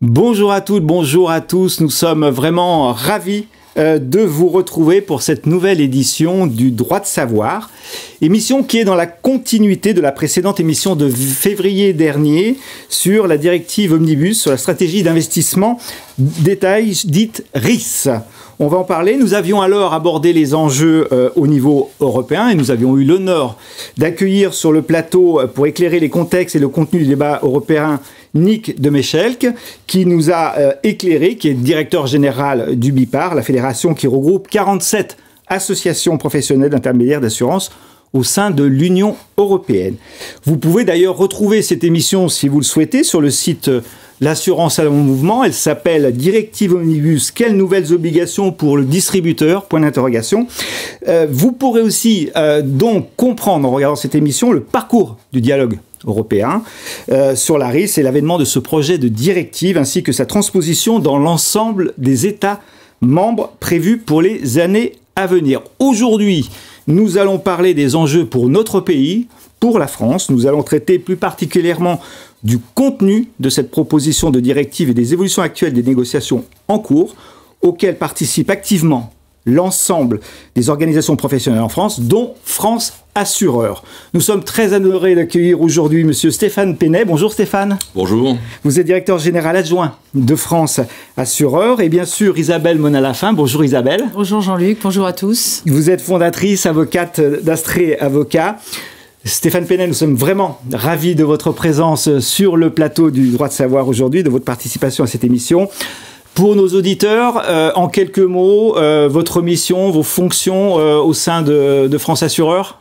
Bonjour à toutes, bonjour à tous. Nous sommes vraiment ravis de vous retrouver pour cette nouvelle édition du Droit de savoir. Émission qui est dans la continuité de la précédente émission de février dernier sur la directive Omnibus, sur la stratégie d'investissement détail dite RIS. On va en parler. Nous avions alors abordé les enjeux au niveau européen et nous avions eu l'honneur d'accueillir sur le plateau pour éclairer les contextes et le contenu du débat européen Nick de Mechelk, qui nous a éclairé, qui est directeur général du BIPAR, la fédération qui regroupe 47 associations professionnelles d'intermédiaires d'assurance au sein de l'Union européenne. Vous pouvez d'ailleurs retrouver cette émission, si vous le souhaitez, sur le site L'assurance à mon mouvement. Elle s'appelle Directive Omnibus, quelles nouvelles obligations pour le distributeur, point d'interrogation. Vous pourrez aussi donc comprendre en regardant cette émission le parcours du dialogue européen sur la RIS et l'avènement de ce projet de directive ainsi que sa transposition dans l'ensemble des États membres prévus pour les années à venir. Aujourd'hui, nous allons parler des enjeux pour notre pays, pour la France. Nous allons traiter plus particulièrement du contenu de cette proposition de directive et des évolutions actuelles des négociations en cours, auxquelles participent activement l'ensemble des organisations professionnelles en France, dont France Assureurs. Nous sommes très honorés d'accueillir aujourd'hui Monsieur Stéphane Penet. Bonjour Stéphane. Bonjour. Vous êtes directeur général adjoint de France Assureurs et bien sûr Isabelle Monalafin. Bonjour Isabelle. Bonjour Jean-Luc, bonjour à tous. Vous êtes fondatrice, avocate d'Astrée Avocats. Stéphane Penet, nous sommes vraiment ravis de votre présence sur le plateau du Droit de savoir aujourd'hui, de votre participation à cette émission. Pour nos auditeurs, en quelques mots, votre mission, vos fonctions au sein de France Assureurs ?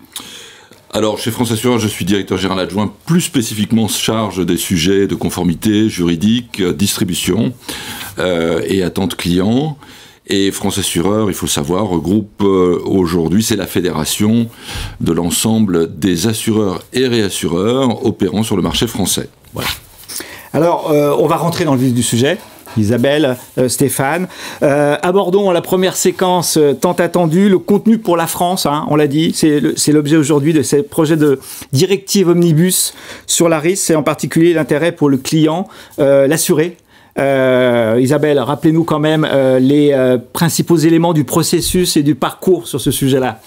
Alors, chez France Assureurs, je suis directeur général adjoint, plus spécifiquement charge des sujets de conformité juridique, distribution et attente client. Et France Assureurs, il faut le savoir, regroupe aujourd'hui, c'est la fédération de l'ensemble des assureurs et réassureurs opérant sur le marché français. Voilà. Alors, on va rentrer dans le vif du sujet. Isabelle, Stéphane. Abordons la première séquence tant attendue, le contenu pour la France, hein, on l'a dit, c'est l'objet aujourd'hui de ce projet de directive Omnibus sur la RIS, et en particulier l'intérêt pour le client, l'assuré. Isabelle, rappelez-nous quand même les principaux éléments du processus et du parcours sur ce sujet-là.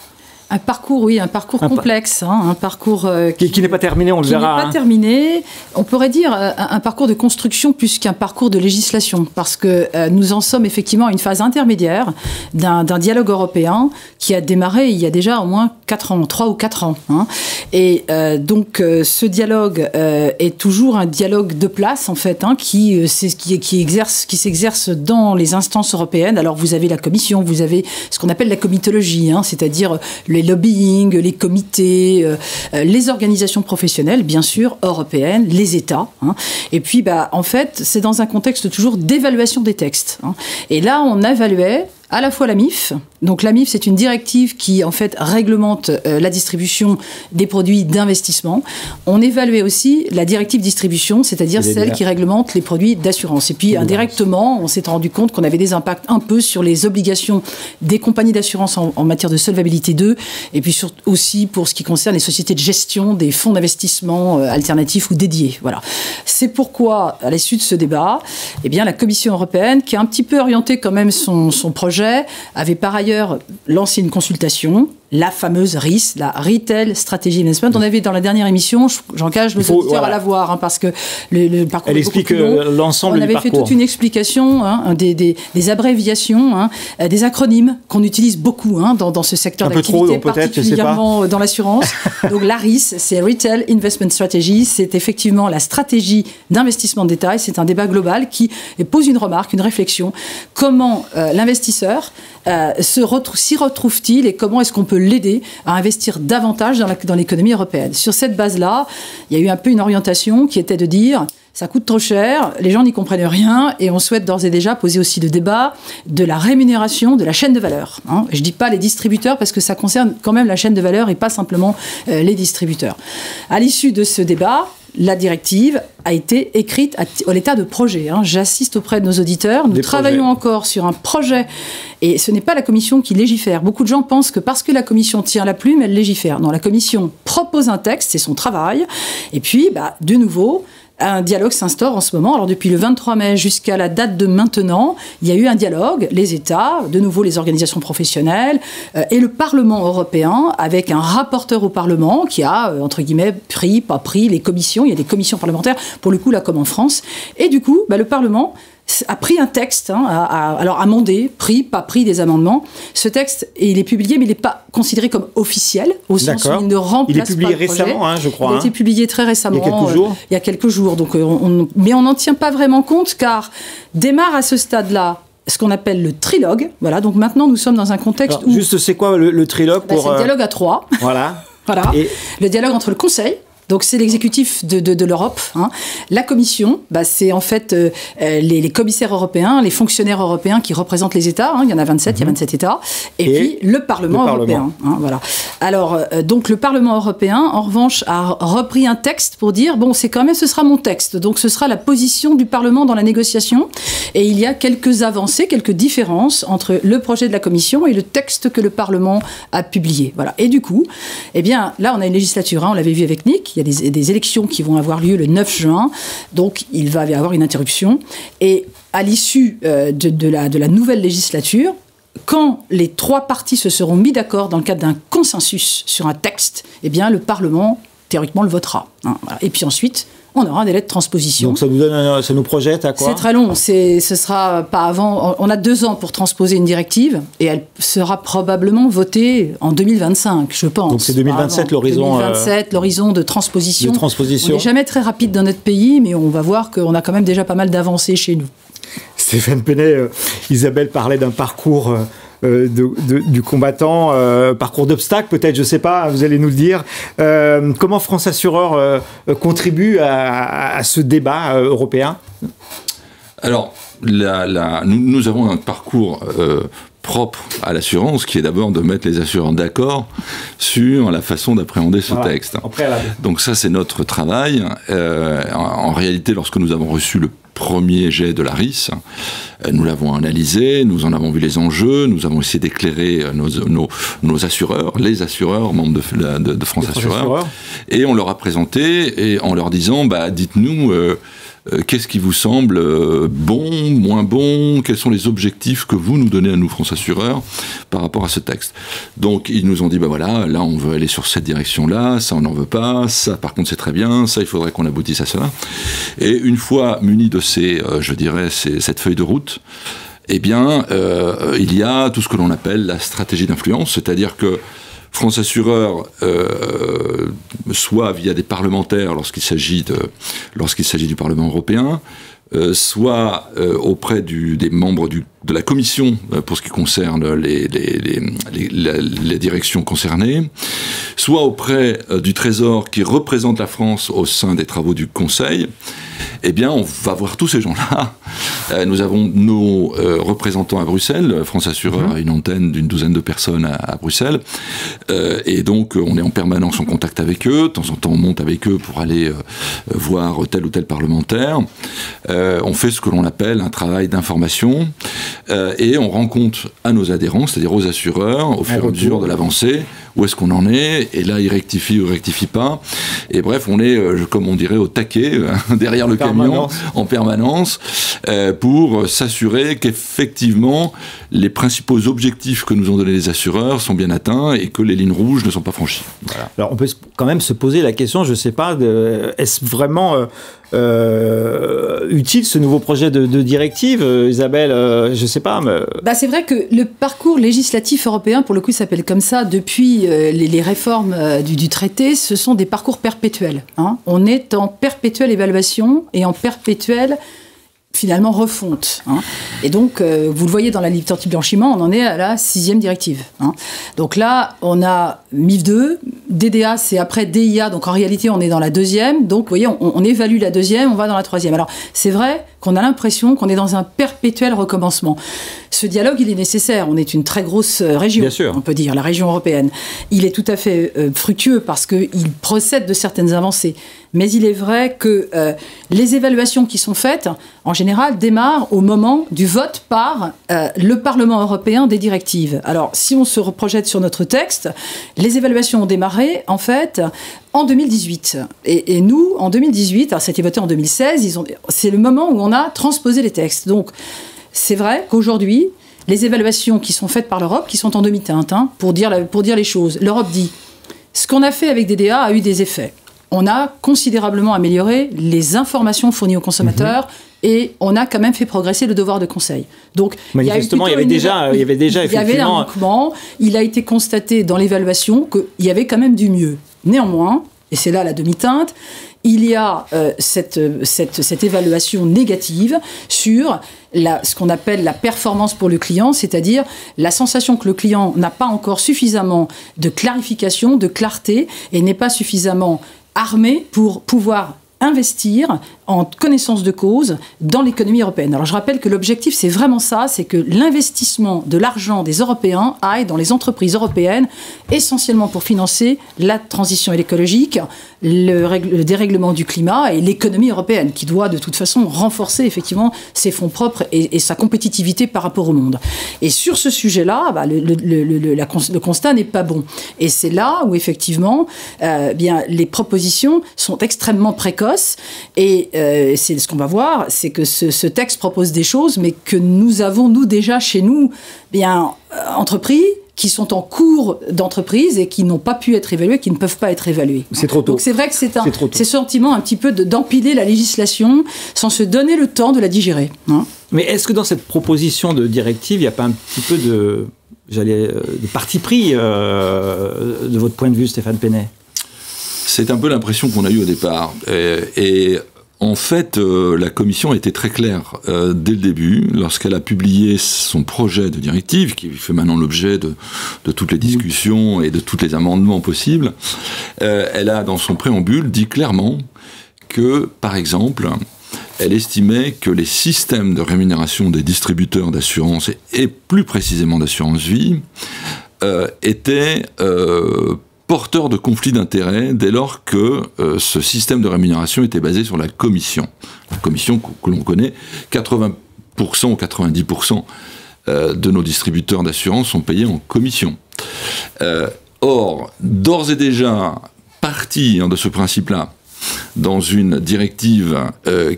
Un parcours, oui, un parcours complexe, un parcours qui n'est pas terminé, on le verra. Qui n'est pas terminé. On pourrait dire un parcours de construction plus qu'un parcours de législation, parce que nous en sommes effectivement à une phase intermédiaire d'un dialogue européen qui a démarré il y a déjà au moins 4 ans, 3 ou 4 ans. Hein. Et donc ce dialogue est toujours un dialogue de place, en fait, hein, qui s'exerce dans les instances européennes. Alors vous avez la Commission, vous avez ce qu'on appelle la comitologie, hein, c'est-à-dire les lobbying, les comités, les organisations professionnelles, bien sûr, européennes, les États. Hein. Et puis, en fait, c'est dans un contexte toujours d'évaluation des textes. Hein. Et là, on évaluait à la fois la MIF. Donc la MIF, c'est une directive qui, en fait, réglemente la distribution des produits d'investissement. On évaluait aussi la directive distribution, c'est-à-dire celle qui réglemente les produits d'assurance. Et puis, indirectement, on s'est rendu compte qu'on avait des impacts un peu sur les obligations des compagnies d'assurance en matière de solvabilité 2, et puis aussi pour ce qui concerne les sociétés de gestion des fonds d'investissement alternatifs ou dédiés. Voilà. C'est pourquoi, à l'issue de ce débat, eh bien, la Commission européenne, qui a un petit peu orienté quand même son projet, avait par ailleurs lancé une consultation, la fameuse RIS, la Retail Strategy Investment. On avait dans la dernière émission, j'engage nos auditeurs à la voir, hein, parce que le parcours elle explique l'ensemble du parcours. On avait fait toute une explication, hein, des abréviations, hein, des acronymes qu'on utilise beaucoup, hein, dans ce secteur d'activité, particulièrement dans l'assurance. Donc la RIS, c'est Retail Investment Strategy, c'est effectivement la stratégie d'investissement de détail. C'est un débat global qui pose une remarque, une réflexion. Comment l'investisseur s'y retrouve-t-il et comment est-ce qu'on peut l'aider à investir davantage dans l'économie européenne. Sur cette base-là, il y a eu un peu une orientation qui était de dire ça coûte trop cher, les gens n'y comprennent rien et on souhaite d'ores et déjà poser aussi le débat de la rémunération de la chaîne de valeur. Hein. Je ne dis pas les distributeurs parce que ça concerne quand même la chaîne de valeur et pas simplement les distributeurs. À l'issue de ce débat, la directive a été écrite à l'état de projet. Hein. J'assiste auprès de nos auditeurs. Nous travaillons encore sur un projet. Et ce n'est pas la Commission qui légifère. Beaucoup de gens pensent que parce que la Commission tient la plume, elle légifère. Non, la Commission propose un texte, c'est son travail. Et puis, de nouveau, un dialogue s'instaure en ce moment. Alors depuis le 23 mai jusqu'à la date de maintenant, il y a eu un dialogue, les États, de nouveau les organisations professionnelles et le Parlement européen, avec un rapporteur au Parlement qui a, entre guillemets, pris, pas pris, les commissions. Il y a des commissions parlementaires, pour le coup, là, comme en France. Et du coup, le Parlement a pris un texte, alors amendé, pris, pas pris des amendements. Ce texte, il est publié, mais il n'est pas considéré comme officiel, au sens où il ne remplace pas le projet. Il est publié récemment, je crois. Il a été publié très récemment. Il y a quelques jours. Il y a quelques jours. Donc, mais on n'en tient pas vraiment compte, car démarre à ce stade-là ce qu'on appelle le trilogue. Voilà, donc maintenant, nous sommes dans un contexte où... Juste, c'est quoi le trilogue C'est le dialogue à trois. Voilà. Voilà. Et... le dialogue entre le Conseil, donc c'est l'exécutif de l'Europe. La Commission, c'est en fait les commissaires européens, les fonctionnaires européens qui représentent les États. Il y en a 27, il y a 27 États. Et puis le Parlement européen. Voilà. Alors, donc le Parlement européen, en revanche, a repris un texte pour dire, c'est quand même, ce sera mon texte. Donc ce sera la position du Parlement dans la négociation. Et il y a quelques avancées, quelques différences entre le projet de la Commission et le texte que le Parlement a publié. Voilà. Et du coup, là, on a une législature. On l'avait vu avec Nick. Il y a des élections qui vont avoir lieu le 9 juin, donc il va y avoir une interruption. Et à l'issue de la nouvelle législature, quand les trois partis se seront mis d'accord dans le cadre d'un consensus sur un texte, le Parlement, théoriquement, le votera. Voilà. Et puis ensuite, on aura un délai de transposition. Donc ça nous projette à quoi? C'est très long. Ce sera pas avant. On a 2 ans pour transposer une directive et elle sera probablement votée en 2025, je pense. Donc c'est 2027 l'horizon. 2027, l'horizon de transposition. On n'est jamais très rapide dans notre pays, mais on va voir qu'on a quand même déjà pas mal d'avancées chez nous. Stéphane Penet, Isabelle parlait d'un parcours du combattant, parcours d'obstacles peut-être, je ne sais pas, vous allez nous le dire. Comment France Assureur contribue à ce débat européen? Alors, nous avons un parcours propre à l'assurance, qui est d'abord de mettre les assureurs d'accord sur la façon d'appréhender ce texte. Donc ça, c'est notre travail. En réalité, lorsque nous avons reçu le premier jet de la RIS, nous l'avons analysé, nous en avons vu les enjeux, nous avons essayé d'éclairer nos assureurs, les assureurs membres de France Assureur, et on leur a présenté, et en leur disant, dites-nous, qu'est-ce qui vous semble bon, moins bon, quels sont les objectifs que vous nous donnez à nous, France Assureur, par rapport à ce texte. Donc ils nous ont dit, là on veut aller sur cette direction-là, ça on n'en veut pas, ça par contre c'est très bien, ça il faudrait qu'on aboutisse à cela. Et une fois munis de cette feuille de route, il y a tout ce que l'on appelle la stratégie d'influence, c'est-à-dire que France Assureur, soit via des parlementaires lorsqu'il s'agit du Parlement européen, soit auprès des membres de la Commission pour ce qui concerne les directions concernées, soit auprès du Trésor qui représente la France au sein des travaux du Conseil. On va voir tous ces gens-là. Nous avons nos représentants à Bruxelles. France Assureur a une antenne d'une douzaine de personnes à Bruxelles. Et donc, on est en permanence en contact avec eux. De temps en temps, on monte avec eux pour aller voir tel ou tel parlementaire. On fait ce que l'on appelle un travail d'information. Et on rend compte à nos adhérents, c'est-à-dire aux assureurs, au fur et à mesure de l'avancée, où est-ce qu'on en est, et là, il rectifie ou rectifie pas. Et bref, on est, comme on dirait, au taquet, derrière le camion, en permanence, pour s'assurer qu'effectivement, les principaux objectifs que nous ont donnés les assureurs sont bien atteints et que les lignes rouges ne sont pas franchies. Voilà. Alors, on peut quand même se poser la question, je ne sais pas, est-ce vraiment utile ce nouveau projet de directive, Isabelle, je ne sais pas. Mais... c'est vrai que le parcours législatif européen, pour le coup, s'appelle comme ça depuis les réformes du traité, ce sont des parcours perpétuels. On est en perpétuelle évaluation et en perpétuelle finalement refonte. Et donc, vous le voyez dans la livre anti-blanchiment, on en est à la 6e directive. Donc là, on a MIF 2, DDA, c'est après DIA, donc en réalité, on est dans la 2e. Donc, vous voyez, on évalue la 2e, on va dans la 3e. Alors, c'est vrai qu'on a l'impression qu'on est dans un perpétuel recommencement. Ce dialogue, il est nécessaire. On est une très grosse région, on peut dire, la région européenne. Il est tout à fait fructueux parce qu'il procède de certaines avancées. Mais il est vrai que les évaluations qui sont faites en général, démarre au moment du vote par le Parlement européen des directives. Alors, si on se projette sur notre texte, les évaluations ont démarré, en fait, en 2018. Et nous, en 2018, alors ça a été voté en 2016, c'est le moment où on a transposé les textes. Donc, c'est vrai qu'aujourd'hui, les évaluations qui sont faites par l'Europe, qui sont en demi-teinte, pour dire les choses, l'Europe dit, ce qu'on a fait avec DDA a eu des effets. On a considérablement amélioré les informations fournies aux consommateurs et on a quand même fait progresser le devoir de conseil. Donc, manifestement, il y avait déjà effectivement... un manquement. Il a été constaté dans l'évaluation qu'il y avait quand même du mieux. Néanmoins, et c'est là la demi-teinte, il y a cette évaluation négative sur ce qu'on appelle la performance pour le client, c'est-à-dire la sensation que le client n'a pas encore suffisamment de clarification, de clarté, et n'est pas suffisamment armé pour pouvoir investir en connaissance de cause dans l'économie européenne. Alors je rappelle que l'objectif, c'est vraiment ça, c'est que l'investissement de l'argent des Européens aille dans les entreprises européennes, essentiellement pour financer la transition écologique, le dérèglement du climat et l'économie européenne, qui doit de toute façon renforcer effectivement ses fonds propres et sa compétitivité par rapport au monde. Et sur ce sujet-là, le constat n'est pas bon. Et c'est là où effectivement, les propositions sont extrêmement précoces et c'est ce qu'on va voir, c'est que ce texte propose des choses, mais que nous avons, nous, déjà chez nous, entrepris qui sont en cours d'entreprise et qui n'ont pas pu être évalués, qui ne peuvent pas être évalués. C'est trop tôt. Donc c'est vrai que c'est ce sentiment un petit peu d'empiler la législation sans se donner le temps de la digérer. Hein. Mais est-ce que dans cette proposition de directive, il n'y a pas un petit peu de parti pris de votre point de vue, Stéphane Penet ? C'est un peu l'impression qu'on a eue au départ. Et en fait, la Commission était très claire dès le début, lorsqu'elle a publié son projet de directive, qui fait maintenant l'objet de toutes les discussions et de tous les amendements possibles. Elle a, dans son préambule, dit clairement que, par exemple, elle estimait que les systèmes de rémunération des distributeurs d'assurance, et plus précisément d'assurance vie, étaient porteur de conflits d'intérêts dès lors que ce système de rémunération était basé sur la commission. La commission que l'on connaît, 80% ou 90% de nos distributeurs d'assurance sont payés en commission. Or, d'ores et déjà, partir de ce principe-là, dans une directive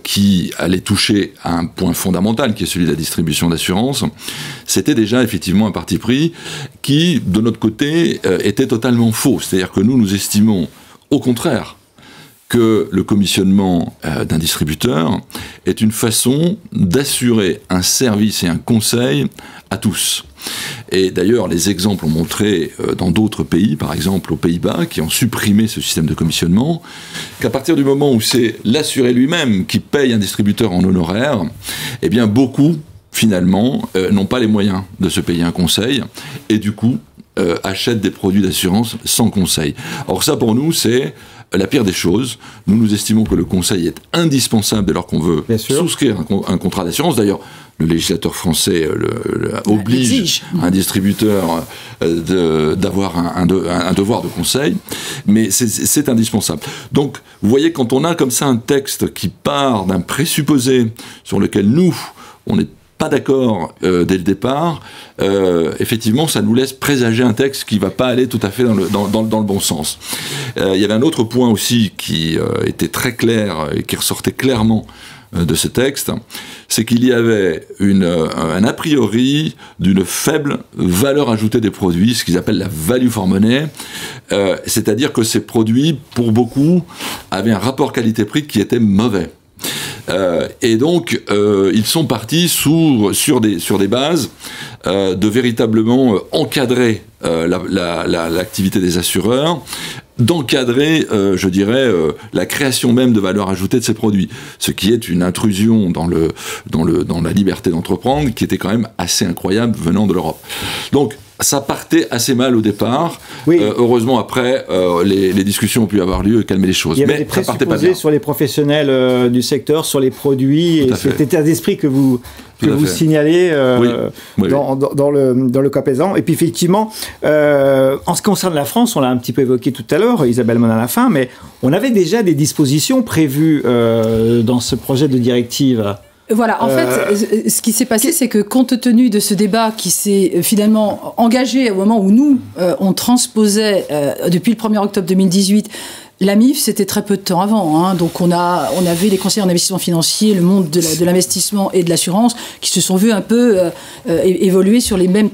qui allait toucher à un point fondamental, qui est celui de la distribution d'assurance, c'était déjà effectivement un parti pris qui, de notre côté, était totalement faux. C'est-à-dire que nous estimons, au contraire, que le commissionnement d'un distributeur est une façon d'assurer un service et un conseil à tous. Et d'ailleurs, les exemples ont montré dans d'autres pays, par exemple aux Pays-Bas, qui ont supprimé ce système de commissionnement, qu'à partir du moment où c'est l'assuré lui-même qui paye un distributeur en honoraire, eh bien beaucoup, finalement, n'ont pas les moyens de se payer un conseil, et du coup, achètent des produits d'assurance sans conseil. Or ça, pour nous, c'est la pire des choses. Nous estimons que le conseil est indispensable dès lors qu'on veut souscrire un contrat d'assurance. D'ailleurs, le législateur français oblige un distributeur d'avoir un devoir de conseil, mais c'est indispensable. Donc, vous voyez, quand on a comme ça un texte qui part d'un présupposé sur lequel nous, on n'est pas d'accord dès le départ, effectivement, ça nous laisse présager un texte qui ne va pas aller tout à fait dans le bon sens. Il y avait un autre point aussi qui était très clair et qui ressortait clairement de ce texte, c'est qu'il y avait un a priori d'une faible valeur ajoutée des produits, ce qu'ils appellent la value for money, c'est-à-dire que ces produits, pour beaucoup, avaient un rapport qualité-prix qui était mauvais. Et donc, ils sont partis sur des bases de véritablement encadrer l'activité des assureurs, d'encadrer, je dirais, la création même de valeur ajoutée de ces produits, ce qui est une intrusion dans la liberté d'entreprendre qui était quand même assez incroyable venant de l'Europe. Donc, ça partait assez mal au départ. Oui. Heureusement, après, les discussions ont pu avoir lieu et calmer les choses. Il y avait des présupposés sur les professionnels du secteur, sur les produits, et cet état d'esprit que vous signalez dans le cas présent. Et puis effectivement, en ce qui concerne la France, on l'a un petit peu évoqué tout à l'heure, Isabelle Monin à la fin, mais on avait déjà des dispositions prévues dans ce projet de directive Voilà, en fait, ce qui s'est passé, c'est que compte tenu de ce débat qui s'est finalement engagé au moment où nous, on transposait, depuis le 1er octobre 2018, la MIF, c'était très peu de temps avant. Hein. Donc, on avait les conseillers en investissement financier, le monde de l'investissement et de l'assurance qui se sont vus un peu évoluer sur les mêmes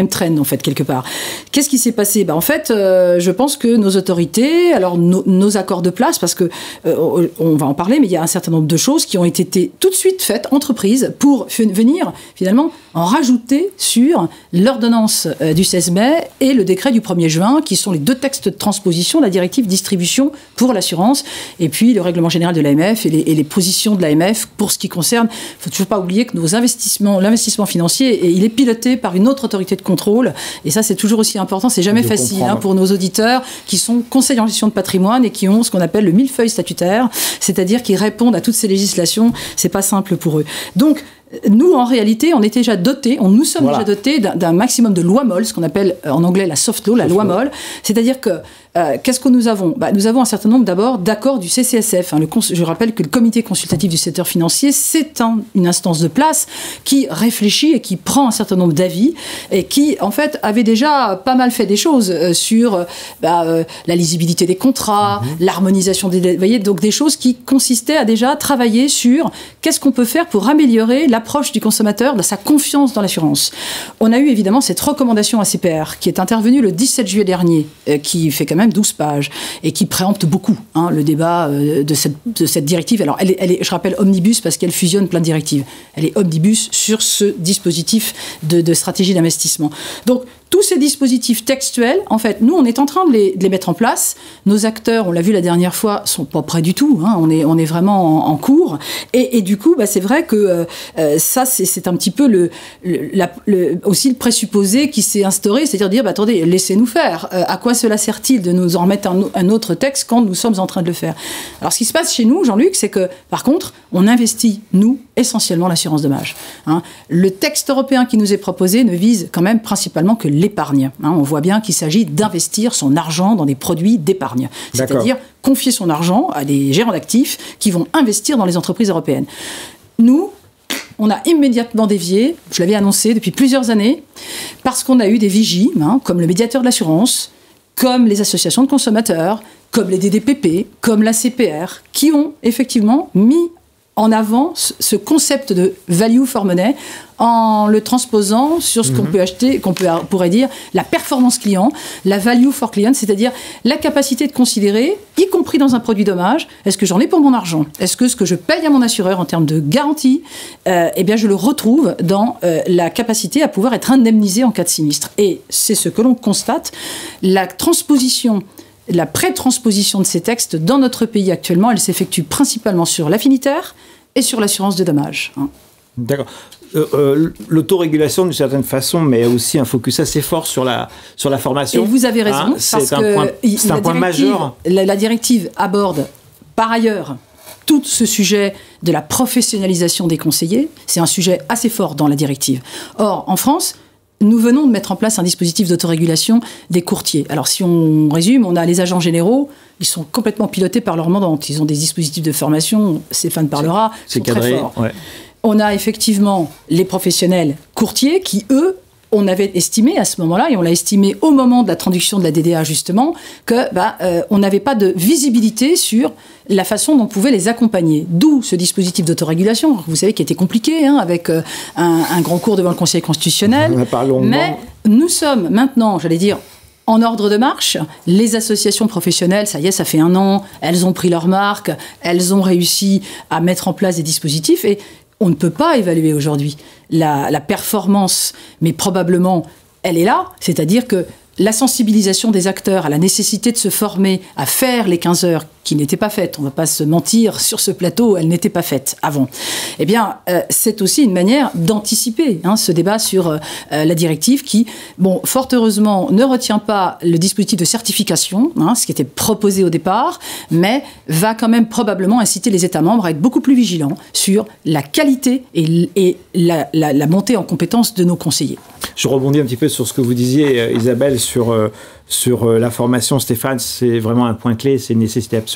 trends, en fait, quelque part. Qu'est-ce qui s'est passé ? En fait, je pense que nos autorités, alors nos accords de place, parce que on va en parler, mais il y a un certain nombre de choses qui ont été tout de suite faites, entreprises, pour venir, finalement, en rajouter sur l'ordonnance du 16 mai et le décret du 1er juin, qui sont les deux textes de transposition de la directive distribution pour l'assurance, et puis le règlement général de l'AMF et les positions de l'AMF pour ce qui concerne, il ne faut toujours pas oublier que l'investissement financier, il est piloté par une autre autorité de contrôle, et ça c'est toujours aussi important, c'est jamais facile pour nos auditeurs qui sont conseillers en gestion de patrimoine et qui ont ce qu'on appelle le millefeuille statutaire, c'est-à-dire qui répondent à toutes ces législations, c'est pas simple pour eux. Donc, nous, en réalité, on était déjà dotés, nous sommes déjà dotés d'un maximum de lois molles, ce qu'on appelle en anglais la soft law, la loi molle. C'est-à-dire que, qu'est-ce que nous avons ? Nous avons un certain nombre d'abord d'accords du CCSF. Je rappelle que le comité consultatif du secteur financier, c'est une instance de place qui réfléchit et qui prend un certain nombre d'avis et qui, en fait, avait déjà pas mal fait des choses sur la lisibilité des contrats, l'harmonisation des... Vous voyez, donc des choses qui consistaient à déjà travailler sur qu'est-ce qu'on peut faire pour améliorer l'approche du consommateur, de sa confiance dans l'assurance. On a eu évidemment cette recommandation ACPR qui est intervenue le 17 juillet dernier, qui fait quand même 12 pages et qui préempte beaucoup le débat de cette directive. Alors, elle est, je rappelle, omnibus parce qu'elle fusionne plein de directives. Elle est omnibus sur ce dispositif de stratégie d'investissement. Donc, tous ces dispositifs textuels, en fait, nous, on est en train de les mettre en place. Nos acteurs, on l'a vu la dernière fois, sont pas prêts du tout. On est vraiment en cours. Et du coup, c'est vrai que ça, c'est un petit peu aussi le présupposé qui s'est instauré, c'est-à-dire dire, attendez, laissez-nous faire. À quoi cela sert-il de nous en remettre un autre texte quand nous sommes en train de le faire ? Alors, ce qui se passe chez nous, Jean-Luc, c'est que, par contre, on investit, nous, essentiellement l'assurance dommage. Le texte européen qui nous est proposé ne vise quand même principalement que l'épargne. On voit bien qu'il s'agit d'investir son argent dans des produits d'épargne. C'est-à-dire confier son argent à des gérants d'actifs qui vont investir dans les entreprises européennes. Nous, on a immédiatement dévié, je l'avais annoncé depuis plusieurs années, parce qu'on a eu des vigies, comme le médiateur de l'assurance, comme les associations de consommateurs, comme les DDPP, comme la CPR, qui ont effectivement mis en avant ce concept de value for money en le transposant sur ce qu'on peut acheter, pourrait dire la performance client, la value for client, c'est-à-dire la capacité de considérer, y compris dans un produit dommage, est-ce que j'en ai pour mon argent ? Est-ce que ce que je paye à mon assureur en termes de garantie, je le retrouve dans la capacité à pouvoir être indemnisé en cas de sinistre. Et c'est ce que l'on constate, la pré-transposition de ces textes dans notre pays actuellement, elle s'effectue principalement sur l'affinitaire et sur l'assurance de dommages. D'accord. L'autorégulation d'une certaine façon, mais aussi un focus assez fort sur la formation. Et vous avez raison, c'est un point majeur. La directive aborde par ailleurs tout ce sujet de la professionnalisation des conseillers. C'est un sujet assez fort dans la directive. Or, en France, nous venons de mettre en place un dispositif d'autorégulation des courtiers. Alors, si on résume, on a les agents généraux, ils sont complètement pilotés par leur mandante. Ils ont des dispositifs de formation, Stéphane parlera, sont très forts. Ouais. On a effectivement les professionnels courtiers qui, eux, on avait estimé à ce moment-là, et on l'a estimé au moment de la traduction de la DDA justement, que on n'avait pas de visibilité sur la façon dont on pouvait les accompagner. D'où ce dispositif d'autorégulation, vous savez, qui était compliqué, avec un grand cours devant le Conseil constitutionnel. Mais nous sommes maintenant, j'allais dire, en ordre de marche. Les associations professionnelles, ça y est, ça fait 1 an, elles ont pris leur marque, elles ont réussi à mettre en place des dispositifs, et on ne peut pas évaluer aujourd'hui la performance, mais probablement elle est là, c'est-à-dire que la sensibilisation des acteurs à la nécessité de se former à faire les 15 heures qui n'étaient pas faites, on ne va pas se mentir, sur ce plateau, elles n'étaient pas faites avant. Eh bien, c'est aussi une manière d'anticiper ce débat sur la directive qui, fort heureusement, ne retient pas le dispositif de certification, ce qui était proposé au départ, mais va quand même probablement inciter les États membres à être beaucoup plus vigilants sur la qualité et la montée en compétence de nos conseillers. Je rebondis un petit peu sur ce que vous disiez, Isabelle, sur la formation. Stéphane, c'est vraiment un point clé, c'est une nécessité absolue.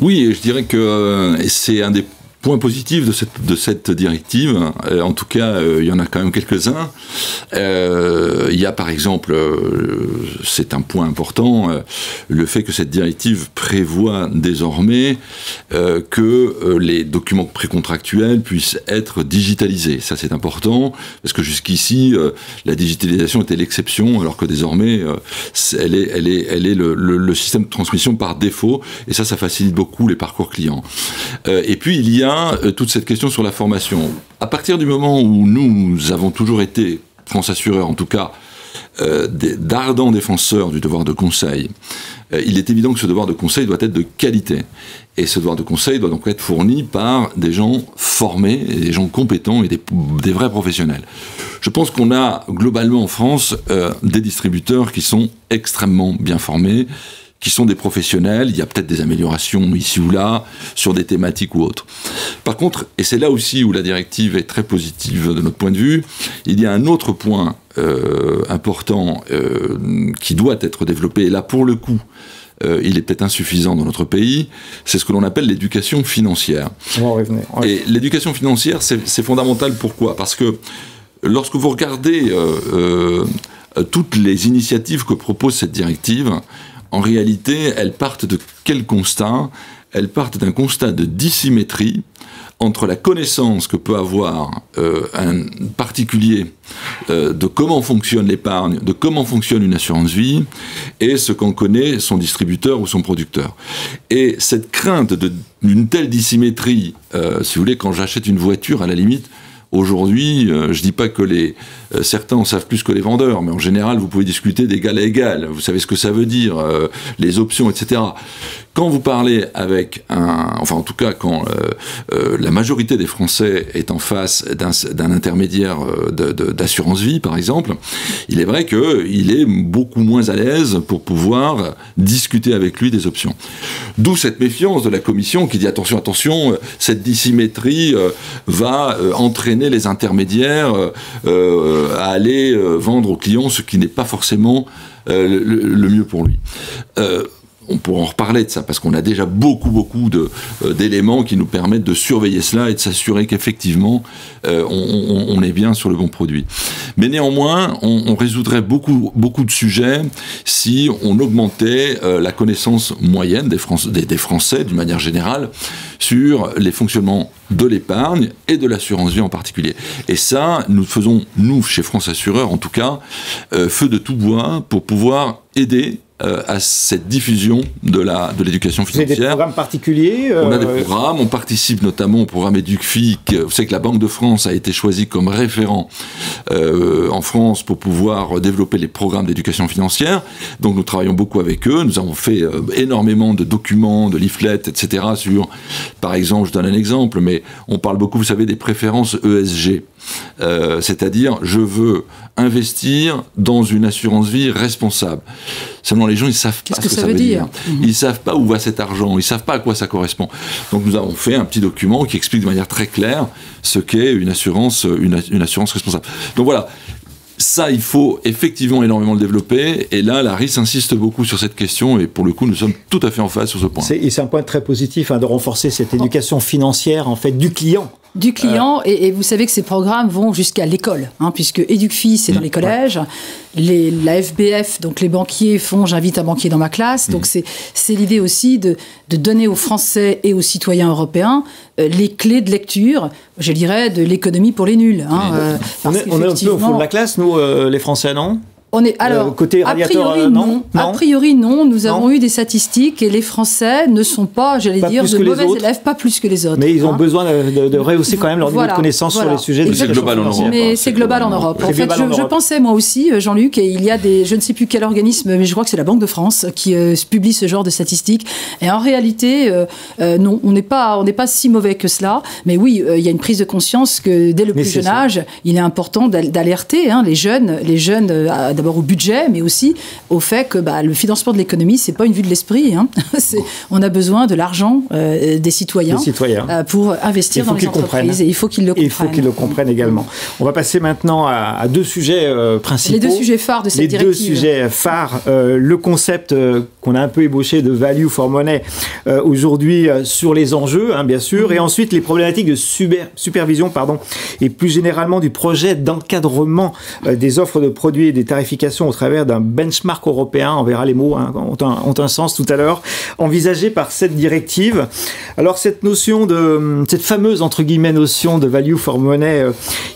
Oui, je dirais que c'est un des points positifs de cette directive, en tout cas, il y en a quand même quelques-uns. Il y a par exemple, c'est un point important, le fait que cette directive prévoit désormais que les documents précontractuels puissent être digitalisés. Ça, c'est important, parce que jusqu'ici, la digitalisation était l'exception, alors que désormais, elle est le système de transmission par défaut, et ça facilite beaucoup les parcours clients. Et puis, il y a toute cette question sur la formation. À partir du moment où nous avons toujours été, France Assureur en tout cas, d'ardents défenseurs du devoir de conseil, il est évident que ce devoir de conseil doit être de qualité. Et ce devoir de conseil doit donc être fourni par des gens formés, et des gens compétents et des vrais professionnels. Je pense qu'on a globalement en France des distributeurs qui sont extrêmement bien formés, qui sont des professionnels. Il y a peut-être des améliorations ici ou là, sur des thématiques ou autres. Par contre, et c'est là aussi où la directive est très positive de notre point de vue, il y a un autre point important qui doit être développé, et là pour le coup, il est peut-être insuffisant dans notre pays, c'est ce que l'on appelle l'éducation financière. On va en revenir. Ouais. Et l'éducation financière, c'est fondamental. Pourquoi ? Parce que lorsque vous regardez toutes les initiatives que propose cette directive, en réalité, elles partent de quel constat ? Elles partent d'un constat de dissymétrie entre la connaissance que peut avoir un particulier de comment fonctionne l'épargne, de comment fonctionne une assurance vie, et ce qu'en connaît son distributeur ou son producteur. Et cette crainte d'une telle dissymétrie, si vous voulez, quand j'achète une voiture, à la limite, aujourd'hui, je dis pas que certains en savent plus que les vendeurs, mais en général, vous pouvez discuter d'égal à égal. Vous savez ce que ça veut dire, les options, etc. Quand vous parlez avec enfin en tout cas quand la majorité des Français est en face d'un intermédiaire d'assurance vie, par exemple, il est vrai qu'il est beaucoup moins à l'aise pour pouvoir discuter avec lui des options. D'où cette méfiance de la Commission qui dit attention, attention, cette dissymétrie va entraîner les intermédiaires à aller vendre aux clients ce qui n'est pas forcément le mieux pour lui. On pourra en reparler de ça, parce qu'on a déjà beaucoup d'éléments qui nous permettent de surveiller cela et de s'assurer qu'effectivement, on est bien sur le bon produit. Mais néanmoins, on résoudrait beaucoup de sujets si on augmentait la connaissance moyenne des Français, d'une manière générale, sur les fonctionnements de l'épargne et de l'assurance vie en particulier. Et ça, nous faisons, nous, chez France Assureur en tout cas, feu de tout bois pour pouvoir aider à cette diffusion de l'éducation financière. Vous avez des programmes particuliers On a des programmes, on participe notamment au programme EducFIC. Vous savez que la Banque de France a été choisie comme référent en France pour pouvoir développer les programmes d'éducation financière. Donc nous travaillons beaucoup avec eux. Nous avons fait énormément de documents, de leaflets, etc. sur, par exemple, je donne un exemple, mais on parle beaucoup, vous savez, des préférences ESG. C'est-à-dire, je veux investir dans une assurance vie responsable. Seulement, les gens, ils savent pas ce que ça veut dire. Ils savent pas où va cet argent. Ils savent pas à quoi ça correspond. Donc, nous avons fait un petit document qui explique de manière très claire ce qu'est une assurance responsable. Donc voilà. Ça, il faut effectivement énormément le développer. Et là, la RIS insiste beaucoup sur cette question. Et pour le coup, nous sommes tout à fait en phase sur ce point. C'est un point très positif de renforcer cette éducation financière, en fait, du client. Du client, et vous savez que ces programmes vont jusqu'à l'école, puisque EducFi, c'est dans les collèges, la FBF, donc les banquiers font « j'invite un banquier dans ma classe », donc c'est l'idée aussi de donner aux Français et aux citoyens européens les clés de lecture, je dirais, de l'économie pour les nuls. On est un peu au fond de la classe, nous, les Français, non ? On est, alors, côté radiateur, non. A priori, non. Nous avons eu des statistiques et les Français ne sont pas, j'allais dire, de mauvais élèves, pas plus que les autres. Mais ils ont besoin de rehausser quand même leur niveau de connaissance sur les sujets de c'est global en Europe. Mais c'est global en Europe. En fait, je pensais moi aussi, Jean-Luc, et il y a je ne sais plus quel organisme, mais je crois que c'est la Banque de France qui publie ce genre de statistiques. Et en réalité, non, on n'est pas si mauvais que cela. Mais oui, il y a une prise de conscience que dès le plus jeune âge, il est important d'alerter les jeunes d'abord au budget, mais aussi au fait que le financement de l'économie, c'est pas une vue de l'esprit. Hein. On a besoin de l'argent des citoyens pour investir dans les entreprises. Et il faut qu'ils le comprennent. Il faut qu'ils le comprennent également. On va passer maintenant à deux sujets principaux. Les deux sujets phares de cette directive. Les deux sujets phares. Le concept qu'on a un peu ébauché de value for money aujourd'hui sur les enjeux, hein, bien sûr, et ensuite les problématiques de supervision, et plus généralement du projet d'encadrement des offres de produits et des tarifications au travers d'un benchmark européen. On verra, les mots ont un sens tout à l'heure, envisagé par cette directive. Alors cette notion cette fameuse entre guillemets notion de value for money,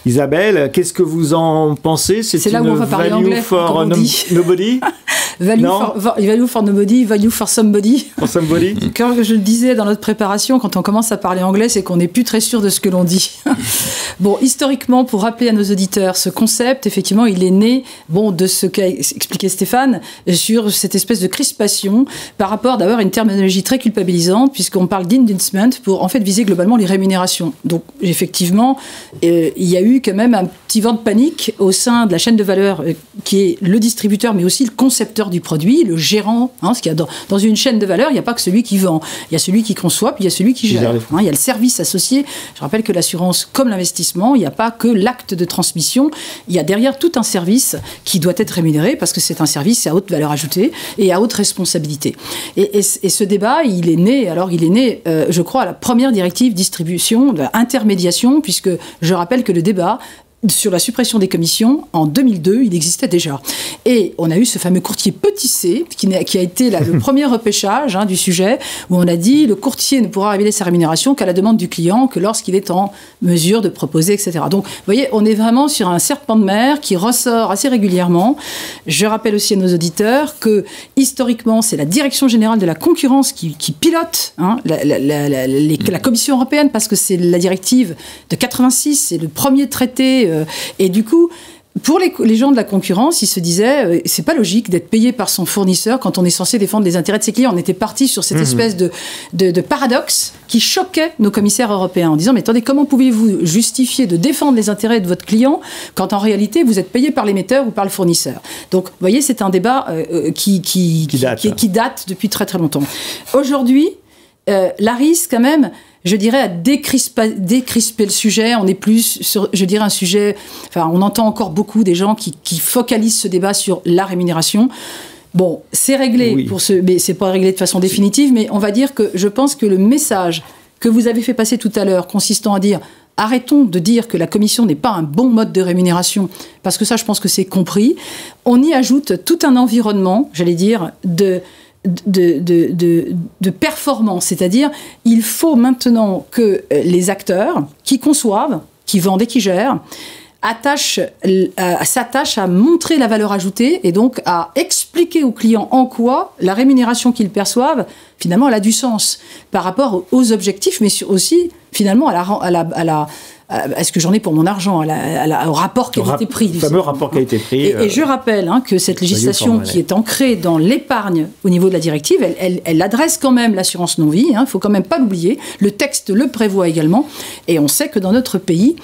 Isabelle, qu'est-ce que vous en pensez? C'est là où on va parler anglais, for nobody. Value for nobody, value for somebody. For somebody. Quand je le disais dans notre préparation, quand on commence à parler anglais, c'est qu'on n'est plus très sûr de ce que l'on dit. Bon, historiquement, pour rappeler à nos auditeurs, ce concept, effectivement, il est né de ce qu'a expliqué Stéphane sur cette espèce de crispation par rapport d'abord à une terminologie très culpabilisante, puisqu'on parle d'inducement pour en fait viser globalement les rémunérations. Donc, effectivement, il y a eu quand même un petit vent de panique au sein de la chaîne de valeur qui est le distributeur, mais aussi le concepteur du produit, le gérant. Parce qu'il y a dans une chaîne de valeur, il n'y a pas que celui qui vend. Il y a celui qui conçoit, puis il y a celui qui gère. Il y a le service associé. Je rappelle que l'assurance, comme l'investissement, il n'y a pas que l'acte de transmission. Il y a derrière tout un service qui doit être rémunéré parce que c'est un service à haute valeur ajoutée et à haute responsabilité. Et ce débat, il est né, je crois, à la première directive distribution, intermédiation, puisque je rappelle que le débat sur la suppression des commissions, en 2002, il existait déjà. Et on a eu ce fameux courtier petit c, qui a été le premier repêchage du sujet, où on a dit le courtier ne pourra révéler sa rémunération qu'à la demande du client, que lorsqu'il est en mesure de proposer, etc. Donc, vous voyez, on est vraiment sur un serpent de mer qui ressort assez régulièrement. Je rappelle aussi à nos auditeurs que, historiquement, c'est la Direction générale de la concurrence qui pilote la Commission européenne, parce que c'est la directive de 86, c'est le premier traité. Et du coup, pour les gens de la concurrence, ils se disaient c'est pas logique d'être payé par son fournisseur quand on est censé défendre les intérêts de ses clients. On était parti sur cette espèce de paradoxe qui choquait nos commissaires européens en disant mais attendez, comment pouvez-vous justifier de défendre les intérêts de votre client quand en réalité vous êtes payé par l'émetteur ou par le fournisseur? Donc vous voyez, c'est un débat qui date depuis très très longtemps. Aujourd'hui, l'ARIS quand même, je dirais, à décrisper le sujet. On est plus sur, je dirais, un sujet... Enfin, on entend encore beaucoup des gens qui focalisent ce débat sur la rémunération. Bon, c'est réglé, mais c'est pas réglé de façon définitive, mais on va dire que je pense que le message que vous avez fait passer tout à l'heure, consistant à dire « Arrêtons de dire que la commission n'est pas un bon mode de rémunération », parce que ça, je pense que c'est compris. On y ajoute tout un environnement, j'allais dire, de performance, c'est-à-dire il faut maintenant que les acteurs qui conçoivent, qui vendent et qui gèrent s'attachent à montrer la valeur ajoutée et donc à expliquer aux clients en quoi la rémunération qu'ils perçoivent, finalement, elle a du sens par rapport aux objectifs, mais aussi finalement à ce que j'en ai pour mon argent, au rapport qualité-prix. Le fameux rapport qualité-prix. Et je rappelle que cette législation qui est ancrée dans l'épargne au niveau de la directive, elle adresse quand même l'assurance non-vie, il ne faut quand même pas l'oublier. Le texte le prévoit également. Et on sait que dans notre pays,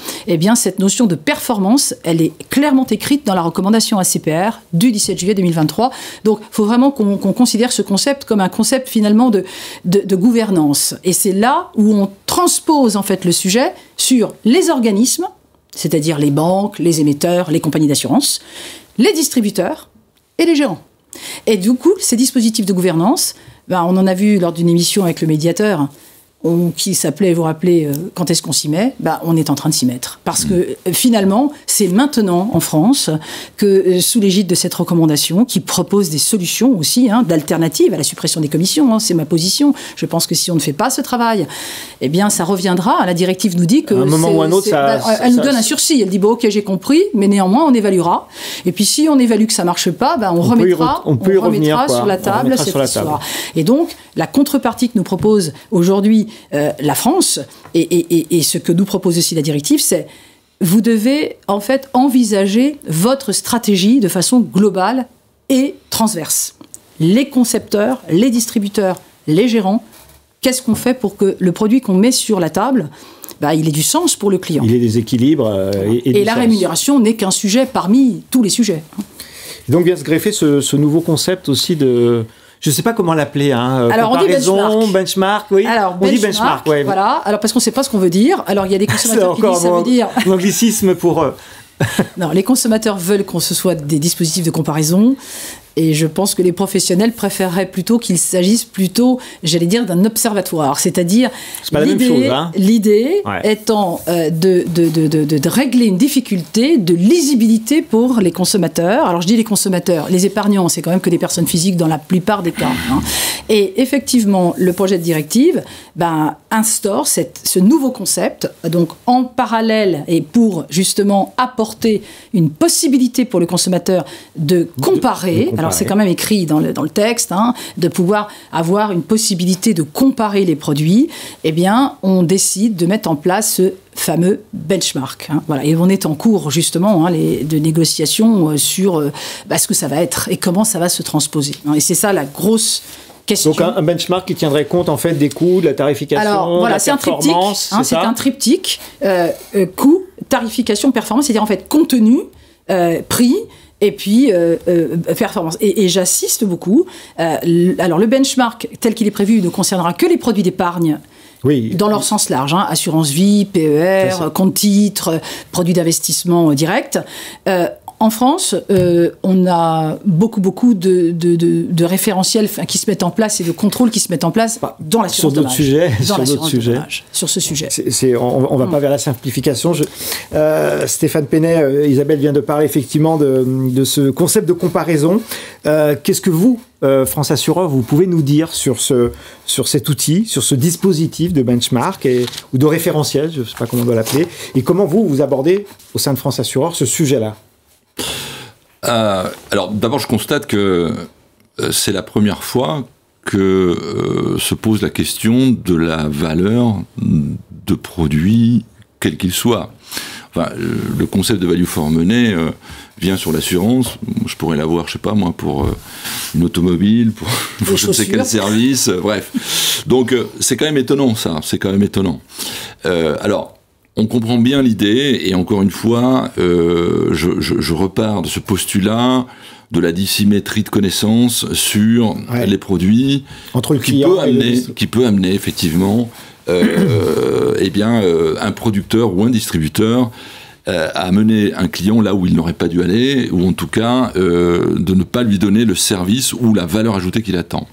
cette notion de performance, elle est clairement écrite dans la recommandation ACPR du 17 juillet 2023. Donc, il faut vraiment qu'on considère ce concept comme un concept finalement de gouvernance. Et c'est là où on transpose en fait le sujet sur les organismes, c'est-à-dire les banques, les émetteurs, les compagnies d'assurance, les distributeurs et les gérants. Et du coup, ces dispositifs de gouvernance, on en a vu lors d'une émission avec le médiateur, qui s'appelait, vous rappelez, quand est-ce qu'on s'y met? On est en train de s'y mettre. Parce que finalement, c'est maintenant en France que, sous l'égide de cette recommandation, qui propose des solutions aussi, d'alternatives à la suppression des commissions, c'est ma position. Je pense que si on ne fait pas ce travail, ça reviendra. La directive nous dit que... À un moment ou à un autre, elle nous donne un sursis. Elle dit, ok, j'ai compris, mais néanmoins, on évaluera. Et puis, si on évalue que ça ne marche pas, on remettra sur la table cette histoire. Et donc, la contrepartie que nous propose aujourd'hui la France, et ce que nous propose aussi la directive, c'est vous devez en fait envisager votre stratégie de façon globale et transverse. Les concepteurs, les distributeurs, les gérants, qu'est-ce qu'on fait pour que le produit qu'on met sur la table, il ait du sens pour le client. Il ait des équilibres et la rémunération n'est qu'un sujet parmi tous les sujets. Donc vient se greffer ce nouveau concept aussi de... Je ne sais pas comment l'appeler, hein. Alors, comparaison, benchmark, oui. Alors, on dit benchmark, ouais. Voilà. Alors, parce qu'on ne sait pas ce qu'on veut dire. Alors, il y a des consommateurs qui disent ça veut dire... un anglicisme pour... Non, les consommateurs veulent qu'on se soit des dispositifs de comparaison. Et je pense que les professionnels préféreraient plutôt qu'il s'agisse plutôt, j'allais dire, d'un observatoire. C'est-à-dire, l'idée étant de régler une difficulté de lisibilité pour les consommateurs. Alors je dis les consommateurs, les épargnants, c'est quand même que des personnes physiques dans la plupart des cas. Hein. Et effectivement, le projet de directive instaure ce nouveau concept, donc en parallèle et pour justement apporter une possibilité pour le consommateur de comparer. Alors, c'est quand même écrit dans le texte, hein, de pouvoir avoir une possibilité de comparer les produits. Eh bien, on décide de mettre en place ce fameux benchmark. Hein, voilà. Et on est en cours, justement, de négociations sur ce que ça va être et comment ça va se transposer. Et c'est ça la grosse question. Donc, un benchmark qui tiendrait compte, en fait, des coûts, de la tarification, alors, voilà, de la performance, c'est un triptyque. Coût, tarification, performance, c'est-à-dire, en fait, contenu, prix, et puis performance. Et j'assiste beaucoup. Alors le benchmark tel qu'il est prévu ne concernera que les produits d'épargne. Oui. Dans leur sens large, hein, assurance vie, PER, compte titre, produits d'investissement direct. En France, on a beaucoup de référentiels qui se mettent en place et de contrôles qui se mettent en place dans l'assurance dommage. Sur ce sujet. On ne va pas vers la simplification. Stéphane Penet, Isabelle vient de parler effectivement de ce concept de comparaison. Qu'est-ce que vous, France Assureur, vous pouvez nous dire sur cet outil, sur ce dispositif de benchmark ou de référentiel, je ne sais pas comment on doit l'appeler, et comment vous abordez au sein de France Assureur ce sujet-là? Alors d'abord je constate que c'est la première fois que se pose la question de la valeur de produits quels qu'ils soient. Enfin, le concept de value for money vient sur l'assurance. Je pourrais l'avoir, je sais pas moi, pour une automobile, pour je ne sais quel service, bref. Donc c'est quand même étonnant ça, c'est quand même étonnant. Alors on comprend bien l'idée, et encore une fois, je repars de ce postulat de la dissymétrie de connaissances sur les produits entre le client qui peut amener effectivement un producteur ou un distributeur à mener un client là où il n'aurait pas dû aller, ou en tout cas de ne pas lui donner le service ou la valeur ajoutée qu'il attend.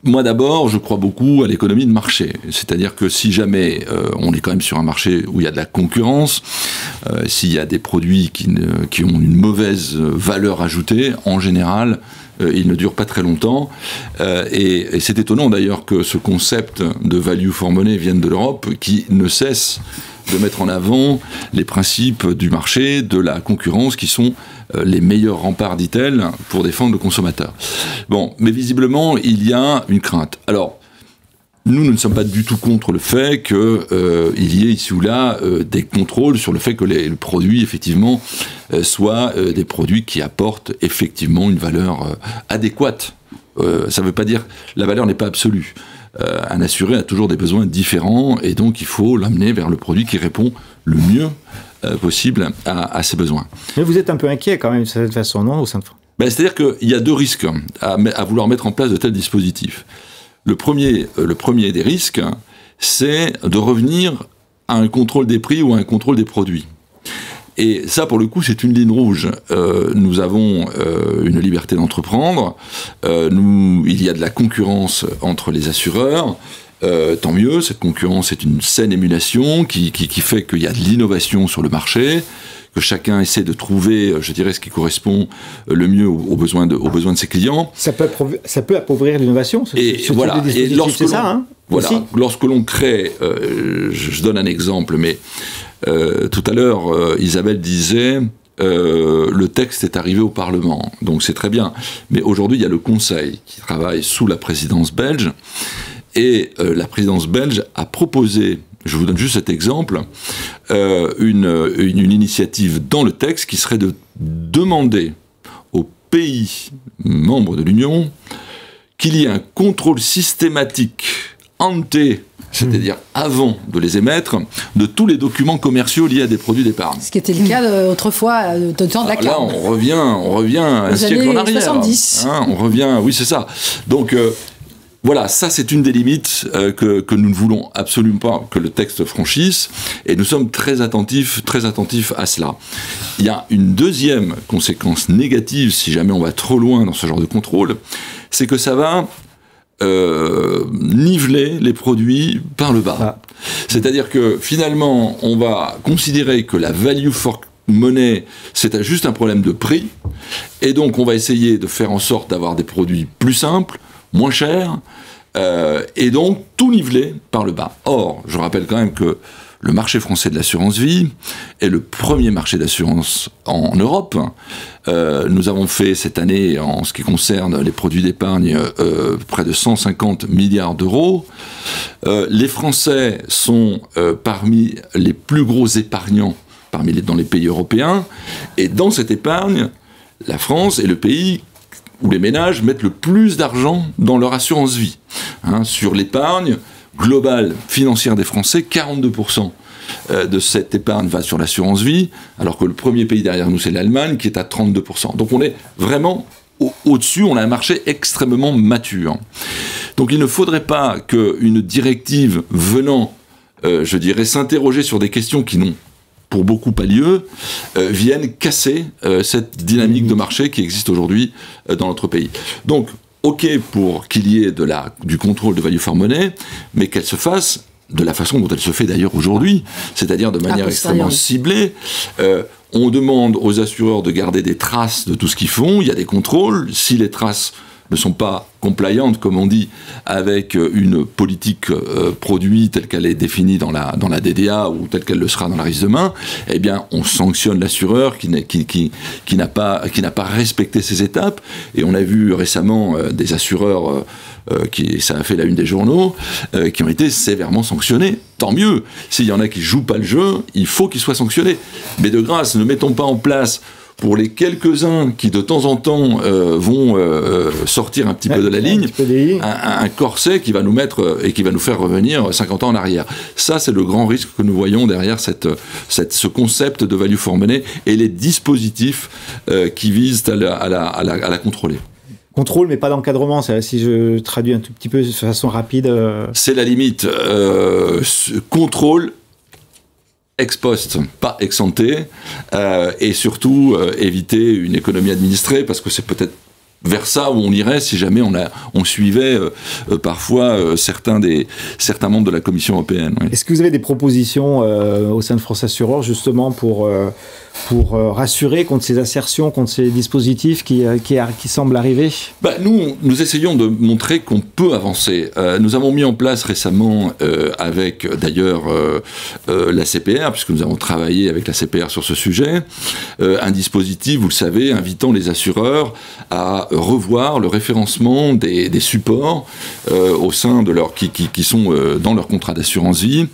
Moi d'abord, je crois beaucoup à l'économie de marché. C'est-à-dire que si jamais on est quand même sur un marché où il y a de la concurrence, s'il y a des produits qui ont une mauvaise valeur ajoutée, en général, ils ne durent pas très longtemps. Et c'est étonnant d'ailleurs que ce concept de value for money vienne de l'Europe, qui ne cesse de mettre en avant les principes du marché, de la concurrence, qui sont les meilleurs remparts, dit-elle, pour défendre le consommateur. Bon, mais visiblement, il y a une crainte. Alors, nous ne sommes pas du tout contre le fait qu'il y ait ici ou là des contrôles sur le fait que les produits, effectivement, soient des produits qui apportent effectivement une valeur adéquate. Ça ne veut pas dire la valeur n'est pas absolue. Un assuré a toujours des besoins différents, et donc il faut l'amener vers le produit qui répond le mieux possible à ses besoins. Mais vous êtes un peu inquiet quand même de cette façon, non, au sein de... C'est-à-dire qu'il y a deux risques à vouloir mettre en place de tels dispositifs. Le premier des risques, c'est de revenir à un contrôle des prix ou à un contrôle des produits. Et ça, pour le coup, c'est une ligne rouge. Nous avons une liberté d'entreprendre. Il y a de la concurrence entre les assureurs. Tant mieux, cette concurrence est une saine émulation qui fait qu'il y a de l'innovation sur le marché, que chacun essaie de trouver, je dirais, ce qui correspond le mieux aux besoins de ses clients. Ça peut appauvrir l'innovation. Et lorsque l'on crée, je donne un exemple, mais tout à l'heure, Isabelle disait le texte est arrivé au Parlement, donc c'est très bien. Mais aujourd'hui, il y a le Conseil qui travaille sous la présidence belge, et la présidence belge a proposé, je vous donne juste cet exemple, une initiative dans le texte qui serait de demander aux pays membres de l'Union qu'il y ait un contrôle systématique ante c'est-à-dire avant de les émettre, de tous les documents commerciaux liés à des produits d'épargne. Ce qui était le cas autrefois, de temps de la carte. Là, on revient un siècle en arrière. 70. On revient, oui, c'est ça. Donc, voilà, ça c'est une des limites que nous ne voulons absolument pas que le texte franchisse, et nous sommes très attentifs à cela. Il y a une deuxième conséquence négative si jamais on va trop loin dans ce genre de contrôle, c'est que ça va niveler les produits par le bas. Ah. C'est-à-dire que finalement, on va considérer que la value for money, c'est juste un problème de prix, et donc on va essayer de faire en sorte d'avoir des produits plus simples, moins chers, et donc tout niveler par le bas. Or, je rappelle quand même que le marché français de l'assurance vie est le premier marché d'assurance en Europe. Nous avons fait cette année, en ce qui concerne les produits d'épargne, près de 150 milliards d'euros. Les Français sont parmi les plus gros épargnants dans les pays européens. Et dans cette épargne, la France est le pays où les ménages mettent le plus d'argent dans leur assurance vie. Sur l'épargne globale financière des Français, 42% de cette épargne va sur l'assurance vie, alors que le premier pays derrière nous, c'est l'Allemagne, qui est à 32%. Donc on est vraiment au-dessus, on a un marché extrêmement mature. Donc il ne faudrait pas qu'une directive venant, je dirais, s'interroger sur des questions qui n'ont pour beaucoup pas lieu, viennent casser cette dynamique de marché qui existe aujourd'hui dans notre pays. Donc, OK pour qu'il y ait du contrôle de value for money, mais qu'elle se fasse de la façon dont elle se fait d'ailleurs aujourd'hui, c'est-à-dire de manière extrêmement ciblée. On demande aux assureurs de garder des traces de tout ce qu'ils font, il y a des contrôles, si les traces ne sont pas compliantes, comme on dit, avec une politique produit telle qu'elle est définie dans la DDA ou telle qu'elle le sera dans la risque demain, eh bien, on sanctionne l'assureur qui n'a pas respecté ces étapes. Et on a vu récemment des assureurs ça a fait la une des journaux, qui ont été sévèrement sanctionnés. Tant mieux. S'il y en a qui jouent pas le jeu, il faut qu'ils soient sanctionnés. Mais de grâce, ne mettons pas en place pour les quelques-uns qui de temps en temps vont sortir un petit peu de la ligne, un corset qui va nous mettre et qui va nous faire revenir 50 ans en arrière. Ça, c'est le grand risque que nous voyons derrière ce concept de value for money et les dispositifs qui visent à la contrôler. Contrôle, mais pas d'encadrement, si je traduis un tout petit peu de façon rapide. C'est la limite. Contrôle ex post, pas ex ante, et surtout éviter une économie administrée, parce que c'est peut-être vers ça où on irait si jamais on suivait parfois certains membres de la Commission européenne. Oui. Est-ce que vous avez des propositions au sein de France Assureurs justement pour rassurer contre ces assertions, contre ces dispositifs qui semblent arriver? Nous essayons de montrer qu'on peut avancer. Nous avons mis en place récemment, avec d'ailleurs la CPR, puisque nous avons travaillé avec la CPR sur ce sujet, un dispositif, vous le savez, invitant les assureurs à revoir le référencement des supports au sein de qui sont dans leur contrat d'assurance vie,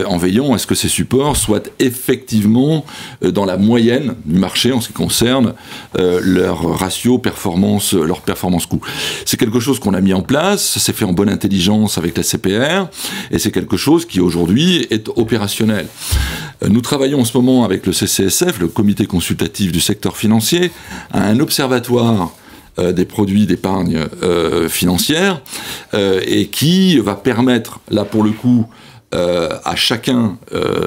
en veillant à ce que ces supports soient effectivement dans la moyenne du marché en ce qui concerne leur ratio performance, leur performance coût. C'est quelque chose qu'on a mis en place, ça s'est fait en bonne intelligence avec la CPR, et c'est quelque chose qui aujourd'hui est opérationnel. Nous travaillons en ce moment avec le CCSF, le Comité consultatif du secteur financier, à un observatoire des produits d'épargne financière, et qui va permettre, là pour le coup, à chacun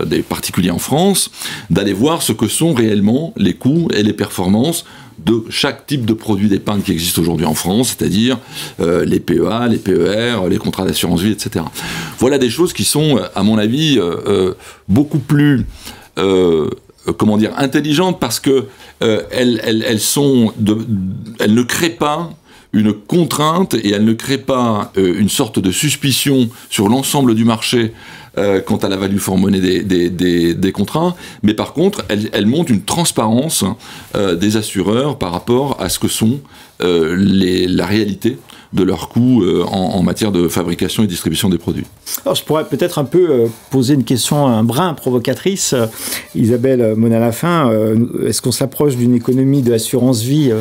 des particuliers en France, d'aller voir ce que sont réellement les coûts et les performances de chaque type de produit d'épargne qui existe aujourd'hui en France, c'est-à-dire les PEA, les PER, les contrats d'assurance vie, etc. Voilà des choses qui sont, à mon avis, beaucoup plus intelligentes, parce que elles ne créent pas une contrainte et elles ne créent pas une sorte de suspicion sur l'ensemble du marché quant à la value for money des contrats, mais par contre, elles montrent une transparence des assureurs par rapport à ce que sont la réalité de leurs coûts en matière de fabrication et distribution des produits. Alors, je pourrais peut-être un peu poser une question un brin provocatrice. Isabelle Monin-Lafin, est-ce qu'on s'approche d'une économie de l'assurance vie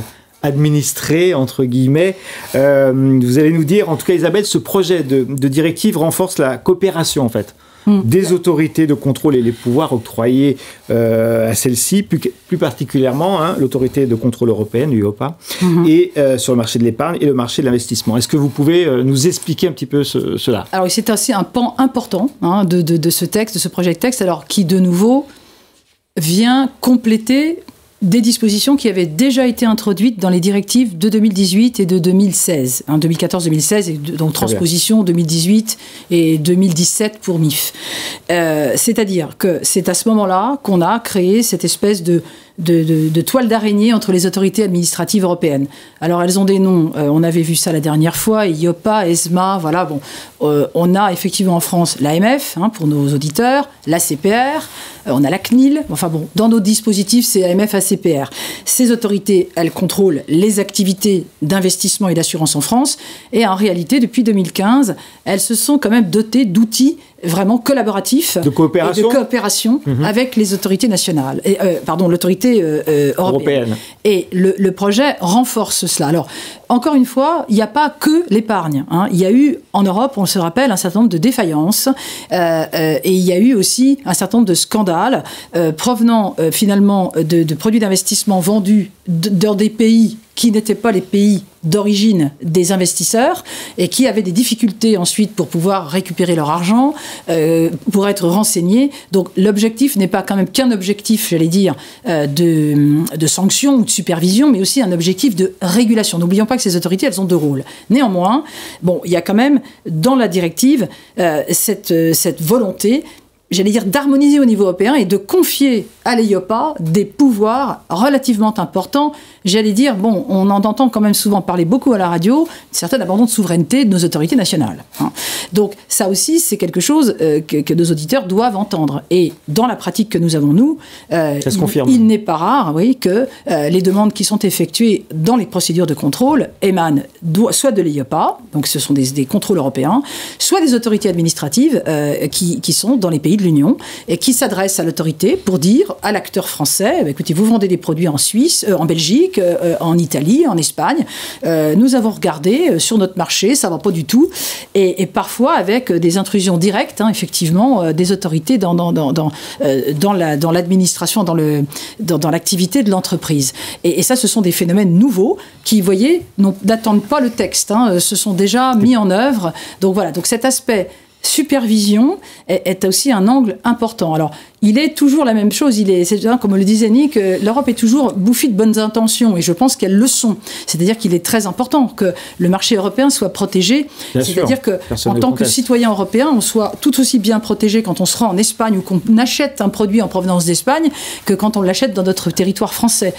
administré, entre guillemets. Vous allez nous dire, en tout cas Isabelle, ce projet de directive renforce la coopération en fait des autorités de contrôle et les pouvoirs octroyés à celles-ci, plus particulièrement l'autorité de contrôle européenne, l'UOPA, et sur le marché de l'épargne et le marché de l'investissement. Est-ce que vous pouvez nous expliquer un petit peu cela? Alors c'est aussi un pan important de ce texte, de ce projet de texte, alors qui de nouveau vient compléter des dispositions qui avaient déjà été introduites dans les directives de 2018 et de 2016, 2014-2016, et donc transposition 2018 et 2017 pour MIF. C'est-à-dire que c'est à ce moment-là qu'on a créé cette espèce de toile d'araignée entre les autorités administratives européennes. Alors elles ont des noms, on avait vu ça la dernière fois, IOPA, ESMA, voilà, bon. On a effectivement en France l'AMF, pour nos auditeurs, l'ACPR, on a la CNIL, enfin bon, dans nos dispositifs, c'est AMF, ACPR. Ces autorités, elles contrôlent les activités d'investissement et d'assurance en France, et en réalité, depuis 2015, elles se sont quand même dotées d'outils vraiment collaboratifs de coopération avec les autorités nationales, l'autorité européenne. Et le projet renforce cela. Alors, encore une fois, il n'y a pas que l'épargne. Il y a eu, en Europe, on se rappelle, un certain nombre de défaillances, et il y a eu aussi un certain nombre de scandales provenant finalement de produits d'investissement vendus dans des pays qui n'étaient pas les pays d'origine des investisseurs et qui avaient des difficultés ensuite pour pouvoir récupérer leur argent, pour être renseignés. Donc l'objectif n'est pas quand même qu'un objectif, j'allais dire, de sanction ou de supervision, mais aussi un objectif de régulation. N'oublions pas que ces autorités, elles ont deux rôles. Néanmoins, bon, il y a quand même dans la directive cette volonté, j'allais dire, d'harmoniser au niveau européen et de confier à l'EIOPA des pouvoirs relativement importants. J'allais dire, bon, on en entend quand même souvent parler beaucoup à la radio, une certaine abandon de souveraineté de nos autorités nationales. Donc ça aussi, c'est quelque chose que nos auditeurs doivent entendre. Et dans la pratique que nous avons, nous, il n'est pas rare, oui, que les demandes qui sont effectuées dans les procédures de contrôle émanent soit de l'EIOPA, donc ce sont des contrôles européens, soit des autorités administratives qui sont dans les pays de l'Union et qui s'adressent à l'autorité pour dire à l'acteur français, écoutez, vous vendez des produits en Suisse, en Belgique, en Italie, en Espagne, nous avons regardé sur notre marché, ça ne va pas du tout, et parfois avec des intrusions directes, effectivement, des autorités dans l'administration, dans l'activité de l'entreprise. Et ça, ce sont des phénomènes nouveaux qui, vous voyez, n'attendent pas le texte, se sont déjà mis en œuvre. Donc voilà, donc cet aspect supervision est aussi un angle important. Alors, il est toujours la même chose. Comme le disait Nick, l'Europe est toujours bouffie de bonnes intentions, et je pense qu'elles le sont. C'est-à-dire qu'il est très important que le marché européen soit protégé. C'est-à-dire qu'en tant que citoyen européen, on soit tout aussi bien protégé quand on se rend en Espagne ou qu'on achète un produit en provenance d'Espagne que quand on l'achète dans notre territoire français.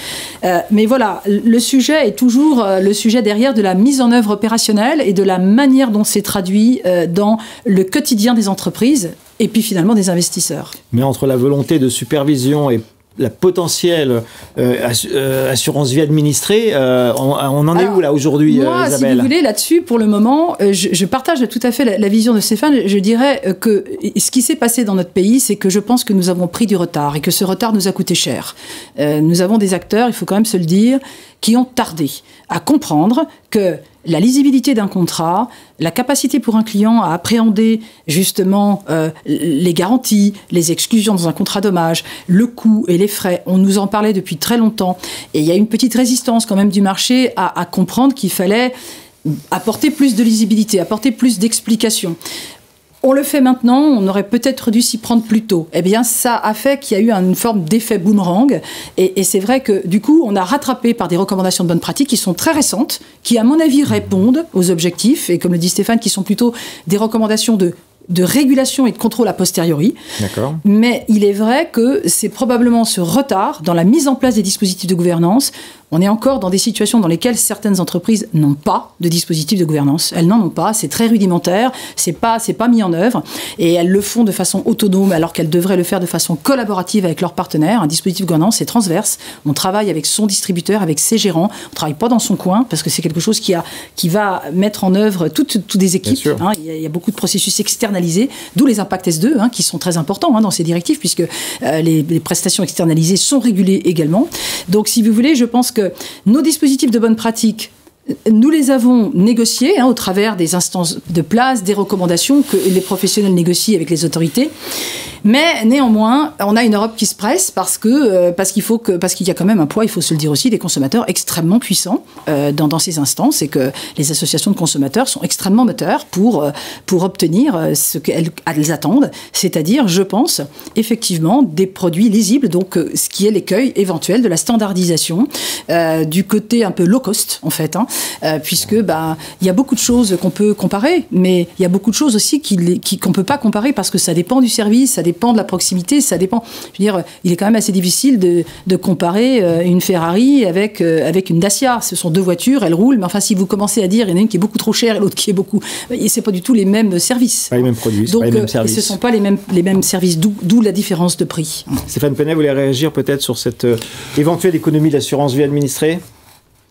Mais voilà, le sujet est toujours le sujet derrière de la mise en œuvre opérationnelle et de la manière dont c'est traduit dans le quotidien des entreprises et puis finalement des investisseurs. Mais entre la volonté de supervision et la potentielle assurance vie administrée, on en est où là aujourd'hui, moi, Isabelle? Si vous voulez, là-dessus, pour le moment, je partage tout à fait la vision de Stéphane. Je dirais que ce qui s'est passé dans notre pays, c'est que je pense que nous avons pris du retard et que ce retard nous a coûté cher. Nous avons des acteurs, il faut quand même se le dire, qui ont tardé à comprendre que la lisibilité d'un contrat, la capacité pour un client à appréhender justement les garanties, les exclusions dans un contrat dommage, le coût et les frais, on nous en parlait depuis très longtemps. Et il y a une petite résistance quand même du marché à comprendre qu'il fallait apporter plus de lisibilité, apporter plus d'explications. On le fait maintenant, on aurait peut-être dû s'y prendre plus tôt. Eh bien, ça a fait qu'il y a eu une forme d'effet boomerang. Et c'est vrai que, du coup, on a rattrapé par des recommandations de bonnes pratiques qui sont très récentes, qui, à mon avis, répondent aux objectifs, et comme le dit Stéphane, qui sont plutôt des recommandations de régulation et de contrôle a posteriori. D'accord. Mais il est vrai que c'est probablement ce retard dans la mise en place des dispositifs de gouvernance. On est encore dans des situations dans lesquelles certaines entreprises n'ont pas de dispositif de gouvernance. Elles n'en ont pas, c'est très rudimentaire, c'est pas mis en œuvre, et elles le font de façon autonome alors qu'elles devraient le faire de façon collaborative avec leurs partenaires. Un dispositif de gouvernance, c'est transverse. On travaille avec son distributeur, avec ses gérants. On ne travaille pas dans son coin parce que c'est quelque chose qui va mettre en œuvre toutes des équipes. Il y a beaucoup de processus externalisés externalisées, d'où les impacts S2, qui sont très importants dans ces directives, puisque les prestations externalisées sont régulées également. Donc, si vous voulez, je pense que nos dispositifs de bonne pratique, nous les avons négociés au travers des instances de place, des recommandations que les professionnels négocient avec les autorités. Mais néanmoins, on a une Europe qui se presse parce qu'il y a quand même un poids, il faut se le dire aussi, des consommateurs extrêmement puissants dans ces instances, et que les associations de consommateurs sont extrêmement moteurs pour obtenir ce qu'elles attendent, c'est-à-dire, je pense, effectivement, des produits lisibles, donc ce qui est l'écueil éventuel de la standardisation du côté un peu low cost, en fait, puisque il y a beaucoup de choses qu'on peut comparer, mais il y a beaucoup de choses aussi qu'on ne peut pas comparer parce que ça dépend du service, ça dépend de la proximité, ça dépend. Je veux dire, il est quand même assez difficile de comparer une Ferrari avec une Dacia. Ce sont deux voitures, elles roulent, mais enfin, si vous commencez à dire, il y en a une qui est beaucoup trop chère et l'autre qui est beaucoup... Et c'est pas du tout les mêmes services. Pas les mêmes produits, donc, pas les mêmes services. Ce ne sont pas les mêmes services, d'où la différence de prix. Stéphane Penet, vous voulez réagir peut-être sur cette éventuelle économie d'assurance vie administrée ?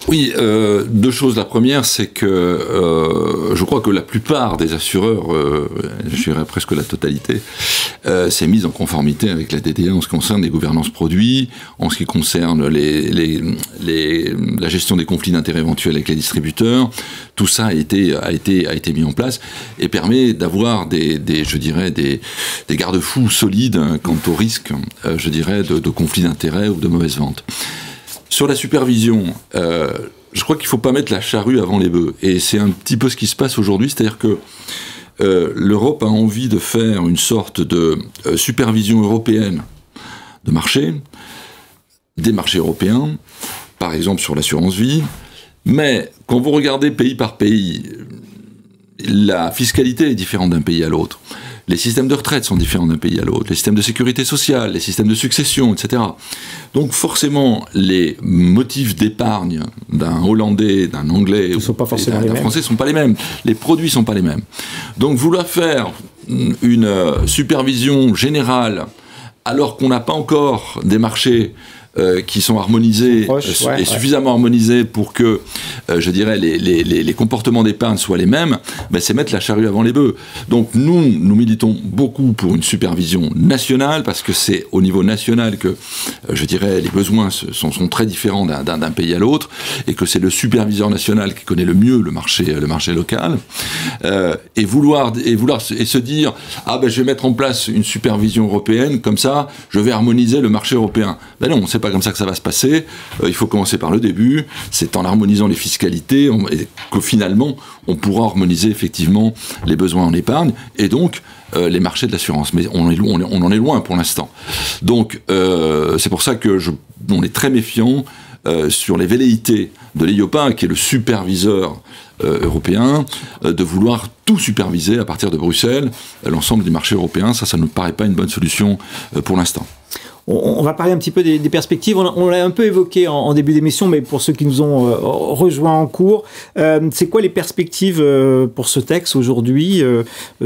Oui, deux choses. La première, c'est que je crois que la plupart des assureurs, je dirais presque la totalité, s'est mise en conformité avec la DDA en ce qui concerne les gouvernances produits, en ce qui concerne la gestion des conflits d'intérêts éventuels avec les distributeurs. Tout ça a été mis en place et permet d'avoir des garde-fous solides quant au risque, je dirais, de conflits d'intérêts ou de mauvaise vente. Sur la supervision, je crois qu'il ne faut pas mettre la charrue avant les bœufs. Et c'est un petit peu ce qui se passe aujourd'hui, c'est-à-dire que l'Europe a envie de faire une sorte de supervision européenne de marché, des marchés européens, par exemple sur l'assurance vie. Mais quand vous regardez pays par pays, la fiscalité est différente d'un pays à l'autre. Les systèmes de retraite sont différents d'un pays à l'autre, les systèmes de sécurité sociale, les systèmes de succession, etc. Donc forcément, les motifs d'épargne d'un Hollandais, d'un Anglais ou d'un Français ne sont pas les mêmes. Les produits ne sont pas les mêmes. Donc vouloir faire une supervision générale alors qu'on n'a pas encore des marchés qui sont harmonisés et suffisamment harmonisés pour que, je dirais, les comportements d'épargne soient les mêmes, c'est mettre la charrue avant les bœufs. Donc nous militons beaucoup pour une supervision nationale, parce que c'est au niveau national que, je dirais, les besoins sont très différents d'un pays à l'autre, et que c'est le superviseur national qui connaît le mieux le marché local, et se dire, je vais mettre en place une supervision européenne, comme ça, je vais harmoniser le marché européen. Ben non, c'est pas comme ça que ça va se passer. Il faut commencer par le début. C'est en harmonisant les fiscalités que finalement on pourra harmoniser effectivement les besoins en épargne et donc les marchés de l'assurance. Mais on en est loin pour l'instant. Donc c'est pour ça que on est très méfiant sur les velléités de l'EIOPA, qui est le superviseur européen, de vouloir tout superviser à partir de Bruxelles, l'ensemble des marchés européens. Ça ne nous paraît pas une bonne solution pour l'instant. On va parler un petit peu des perspectives. On l'a un peu évoqué en début d'émission, mais pour ceux qui nous ont rejoints en cours, c'est quoi les perspectives pour ce texte aujourd'hui,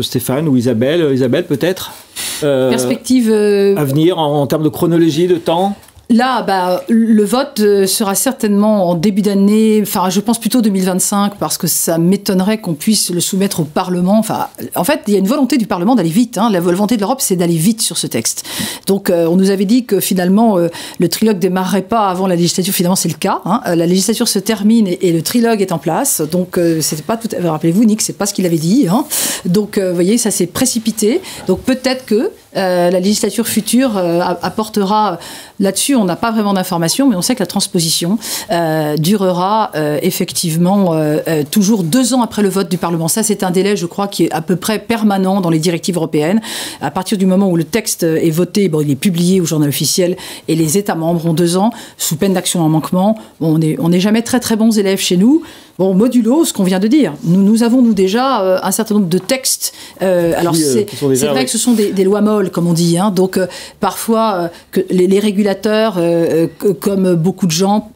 Stéphane ou Isabelle ? Isabelle, peut-être Perspectives à venir en termes de chronologie, de temps ? Là, le vote sera certainement en début d'année, enfin, je pense plutôt 2025, parce que ça m'étonnerait qu'on puisse le soumettre au Parlement. Enfin, en fait, il y a une volonté du Parlement d'aller vite. La volonté de l'Europe, c'est d'aller vite sur ce texte. Donc, on nous avait dit que finalement, le trilogue démarrerait pas avant la législature. Finalement, c'est le cas. La législature se termine et le trilogue est en place. Donc, c'était pas tout. Rappelez-vous, Nick, c'est pas ce qu'il avait dit. Donc, vous voyez, ça s'est précipité. Donc, peut-être que la législature future apportera là-dessus. On n'a pas vraiment d'informations, mais on sait que la transposition durera effectivement toujours 2 ans après le vote du Parlement. Ça, c'est un délai, je crois, qui est à peu près permanent dans les directives européennes. À partir du moment où le texte est voté, il est publié au journal officiel, et les États membres ont 2 ans, sous peine d'action en manquement. On n'est jamais très très bons élèves chez nous. Bon, modulo ce qu'on vient de dire. Nous avons déjà un certain nombre de textes. Alors c'est vrai que ce sont des lois molles, comme on dit. Donc parfois que les régulateurs législateur, comme beaucoup de gens,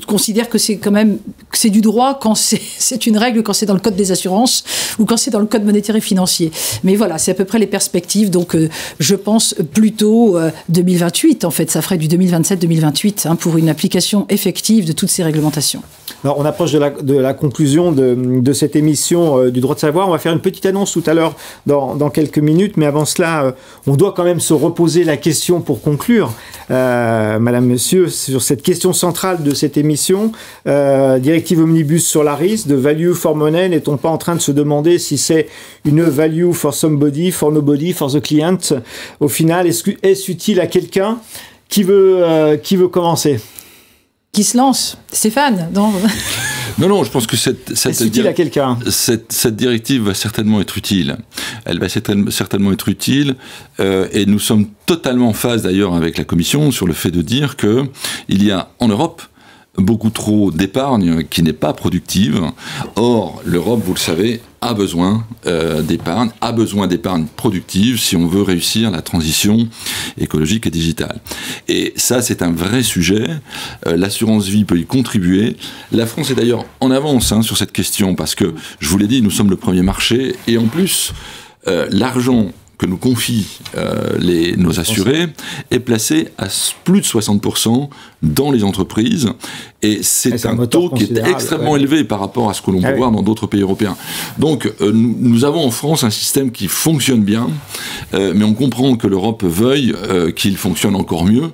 considère que c'est du droit quand c'est une règle, quand c'est dans le code des assurances ou quand c'est dans le code monétaire et financier. Mais voilà, c'est à peu près les perspectives. Donc, je pense plutôt 2028. En fait, ça ferait du 2027-2028 pour une application effective de toutes ces réglementations. Alors, on approche de la conclusion de cette émission du droit de savoir. On va faire une petite annonce tout à l'heure dans quelques minutes, mais avant cela, on doit quand même se reposer la question pour conclure, Madame, Monsieur, sur cette question centrale de cette émission. Directive omnibus sur la risque, de value for money, n'est-on pas en train de se demander si c'est une value for somebody, for nobody, for the client? Au final, est-ce utile à quelqu'un qui veut commencer? Qui se lance? Stéphane, Non, je pense que cette directive va certainement être utile. Elle va certainement être utile, et nous sommes totalement en phase d'ailleurs avec la Commission sur le fait de dire qu'il y a en Europe beaucoup trop d'épargne qui n'est pas productive. Or, l'Europe, vous le savez, a besoin d'épargne productive si on veut réussir la transition écologique et digitale. Et ça, c'est un vrai sujet. L'assurance vie peut y contribuer. La France est d'ailleurs en avance sur cette question parce que, je vous l'ai dit, nous sommes le premier marché et en plus, l'argent que nous confient nos assurés est placé à plus de 60% dans les entreprises, et c'est un taux qui est extrêmement élevé par rapport à ce que l'on peut voir dans d'autres pays européens. Donc nous avons en France un système qui fonctionne bien, mais on comprend que l'Europe veuille qu'il fonctionne encore mieux,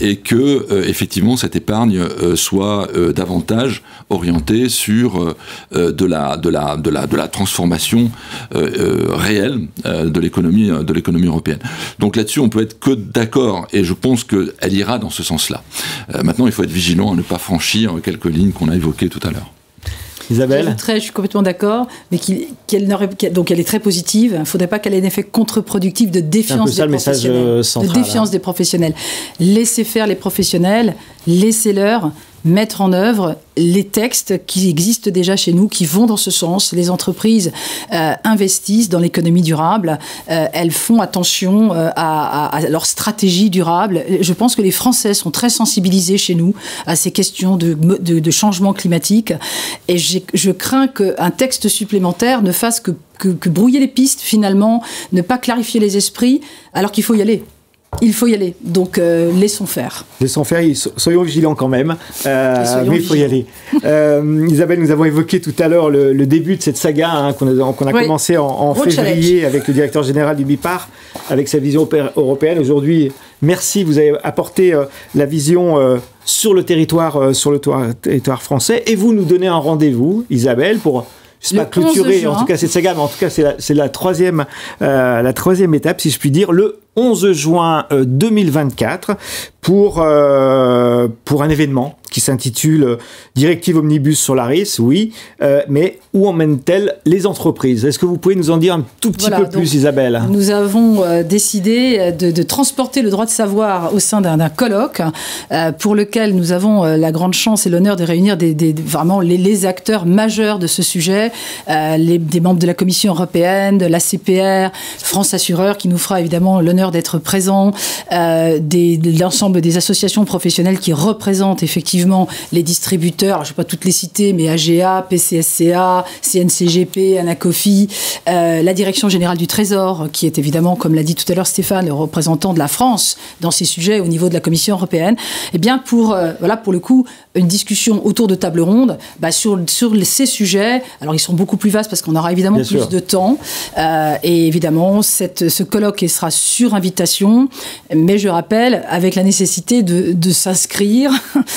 et que effectivement cette épargne soit davantage orientée sur de la transformation réelle de l'économie européenne. Donc là-dessus, on peut être que d'accord, et je pense qu'elle ira dans ce sens-là. Maintenant, il faut être vigilant à ne pas franchir quelques lignes qu'on a évoquées tout à l'heure. Isabelle ? Je suis complètement d'accord, mais donc elle est très positive. Il ne faudrait pas qu'elle ait un effet contre-productif de défiance des professionnels. De défiance des professionnels. Laissez faire les professionnels, laissez-leur mettre en œuvre les textes qui existent déjà chez nous, qui vont dans ce sens. Les entreprises investissent dans l'économie durable, elles font attention à leur stratégie durable. Je pense que les Français sont très sensibilisés chez nous à ces questions de changement climatique, et je crains qu'un texte supplémentaire ne fasse que brouiller les pistes, finalement, ne pas clarifier les esprits, alors qu'il faut y aller. Il faut y aller, donc laissons faire. Laissons faire, soyons vigilants quand même, mais il faut y aller. Isabelle, nous avons évoqué tout à l'heure le début de cette saga qu'on a commencé en février avec le directeur général du BIPAR, avec sa vision européenne. Aujourd'hui, merci, vous avez apporté la vision sur le territoire territoire français, et vous nous donnez un rendez-vous, Isabelle, pour... Je ne sais pas clôturer, en tout cas cette saga, mais en tout cas c'est la troisième étape, si je puis dire, le 11 juin 2024 pour un événement qui s'intitule Directive Omnibus sur la risque, oui, mais où emmène-t-elle les entreprises? Est-ce que vous pouvez nous en dire un tout petit peu plus, Isabelle? Nous avons décidé de transporter le droit de savoir au sein d'un colloque pour lequel nous avons la grande chance et l'honneur de réunir vraiment les acteurs majeurs de ce sujet, des membres de la Commission européenne, de la CPR, France Assureur, qui nous fera évidemment l'honneur d'être présent, l'ensemble des associations professionnelles qui représentent effectivement les distributeurs, je ne vais pas toutes les citer, mais AGA, PCSCA, CNCGP, Anacofi, la Direction Générale du Trésor, qui est évidemment, comme l'a dit tout à l'heure Stéphane, le représentant de la France dans ces sujets au niveau de la Commission européenne, et bien pour le coup, une discussion autour de table ronde sur ces sujets. Alors ils sont beaucoup plus vastes parce qu'on aura évidemment plus de temps, et évidemment ce colloque sera sur invitation, mais je rappelle avec la nécessité de s'inscrire.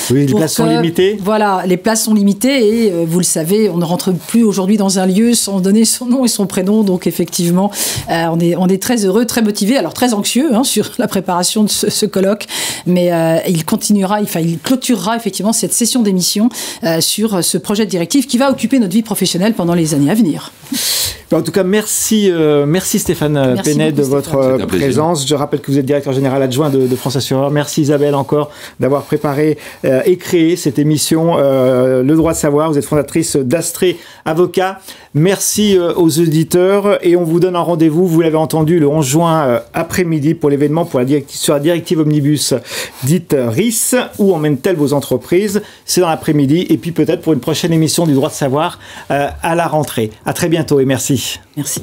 Oui, les places sont limitées. Voilà, les places sont limitées, et vous le savez, on ne rentre plus aujourd'hui dans un lieu sans donner son nom et son prénom, donc effectivement on est très heureux, très motivés, alors très anxieux sur la préparation de ce colloque, mais il clôturera effectivement cette session d'émission sur ce projet de directive qui va occuper notre vie professionnelle pendant les années à venir. En tout cas, merci Stéphane Penet de votre présence. Je rappelle que vous êtes directeur général adjoint de France Assureur. Merci Isabelle encore d'avoir préparé et créé cette émission Le droit de savoir. Vous êtes fondatrice d'Astrée Avocat. Merci aux auditeurs et on vous donne un rendez-vous, vous l'avez entendu, le 11 juin après-midi pour l'événement sur la directive Omnibus dite RIS. Où emmène-t-elle vos entreprises? C'est dans l'après-midi et puis peut-être pour une prochaine émission du droit de savoir à la rentrée. À très bientôt et merci. Merci.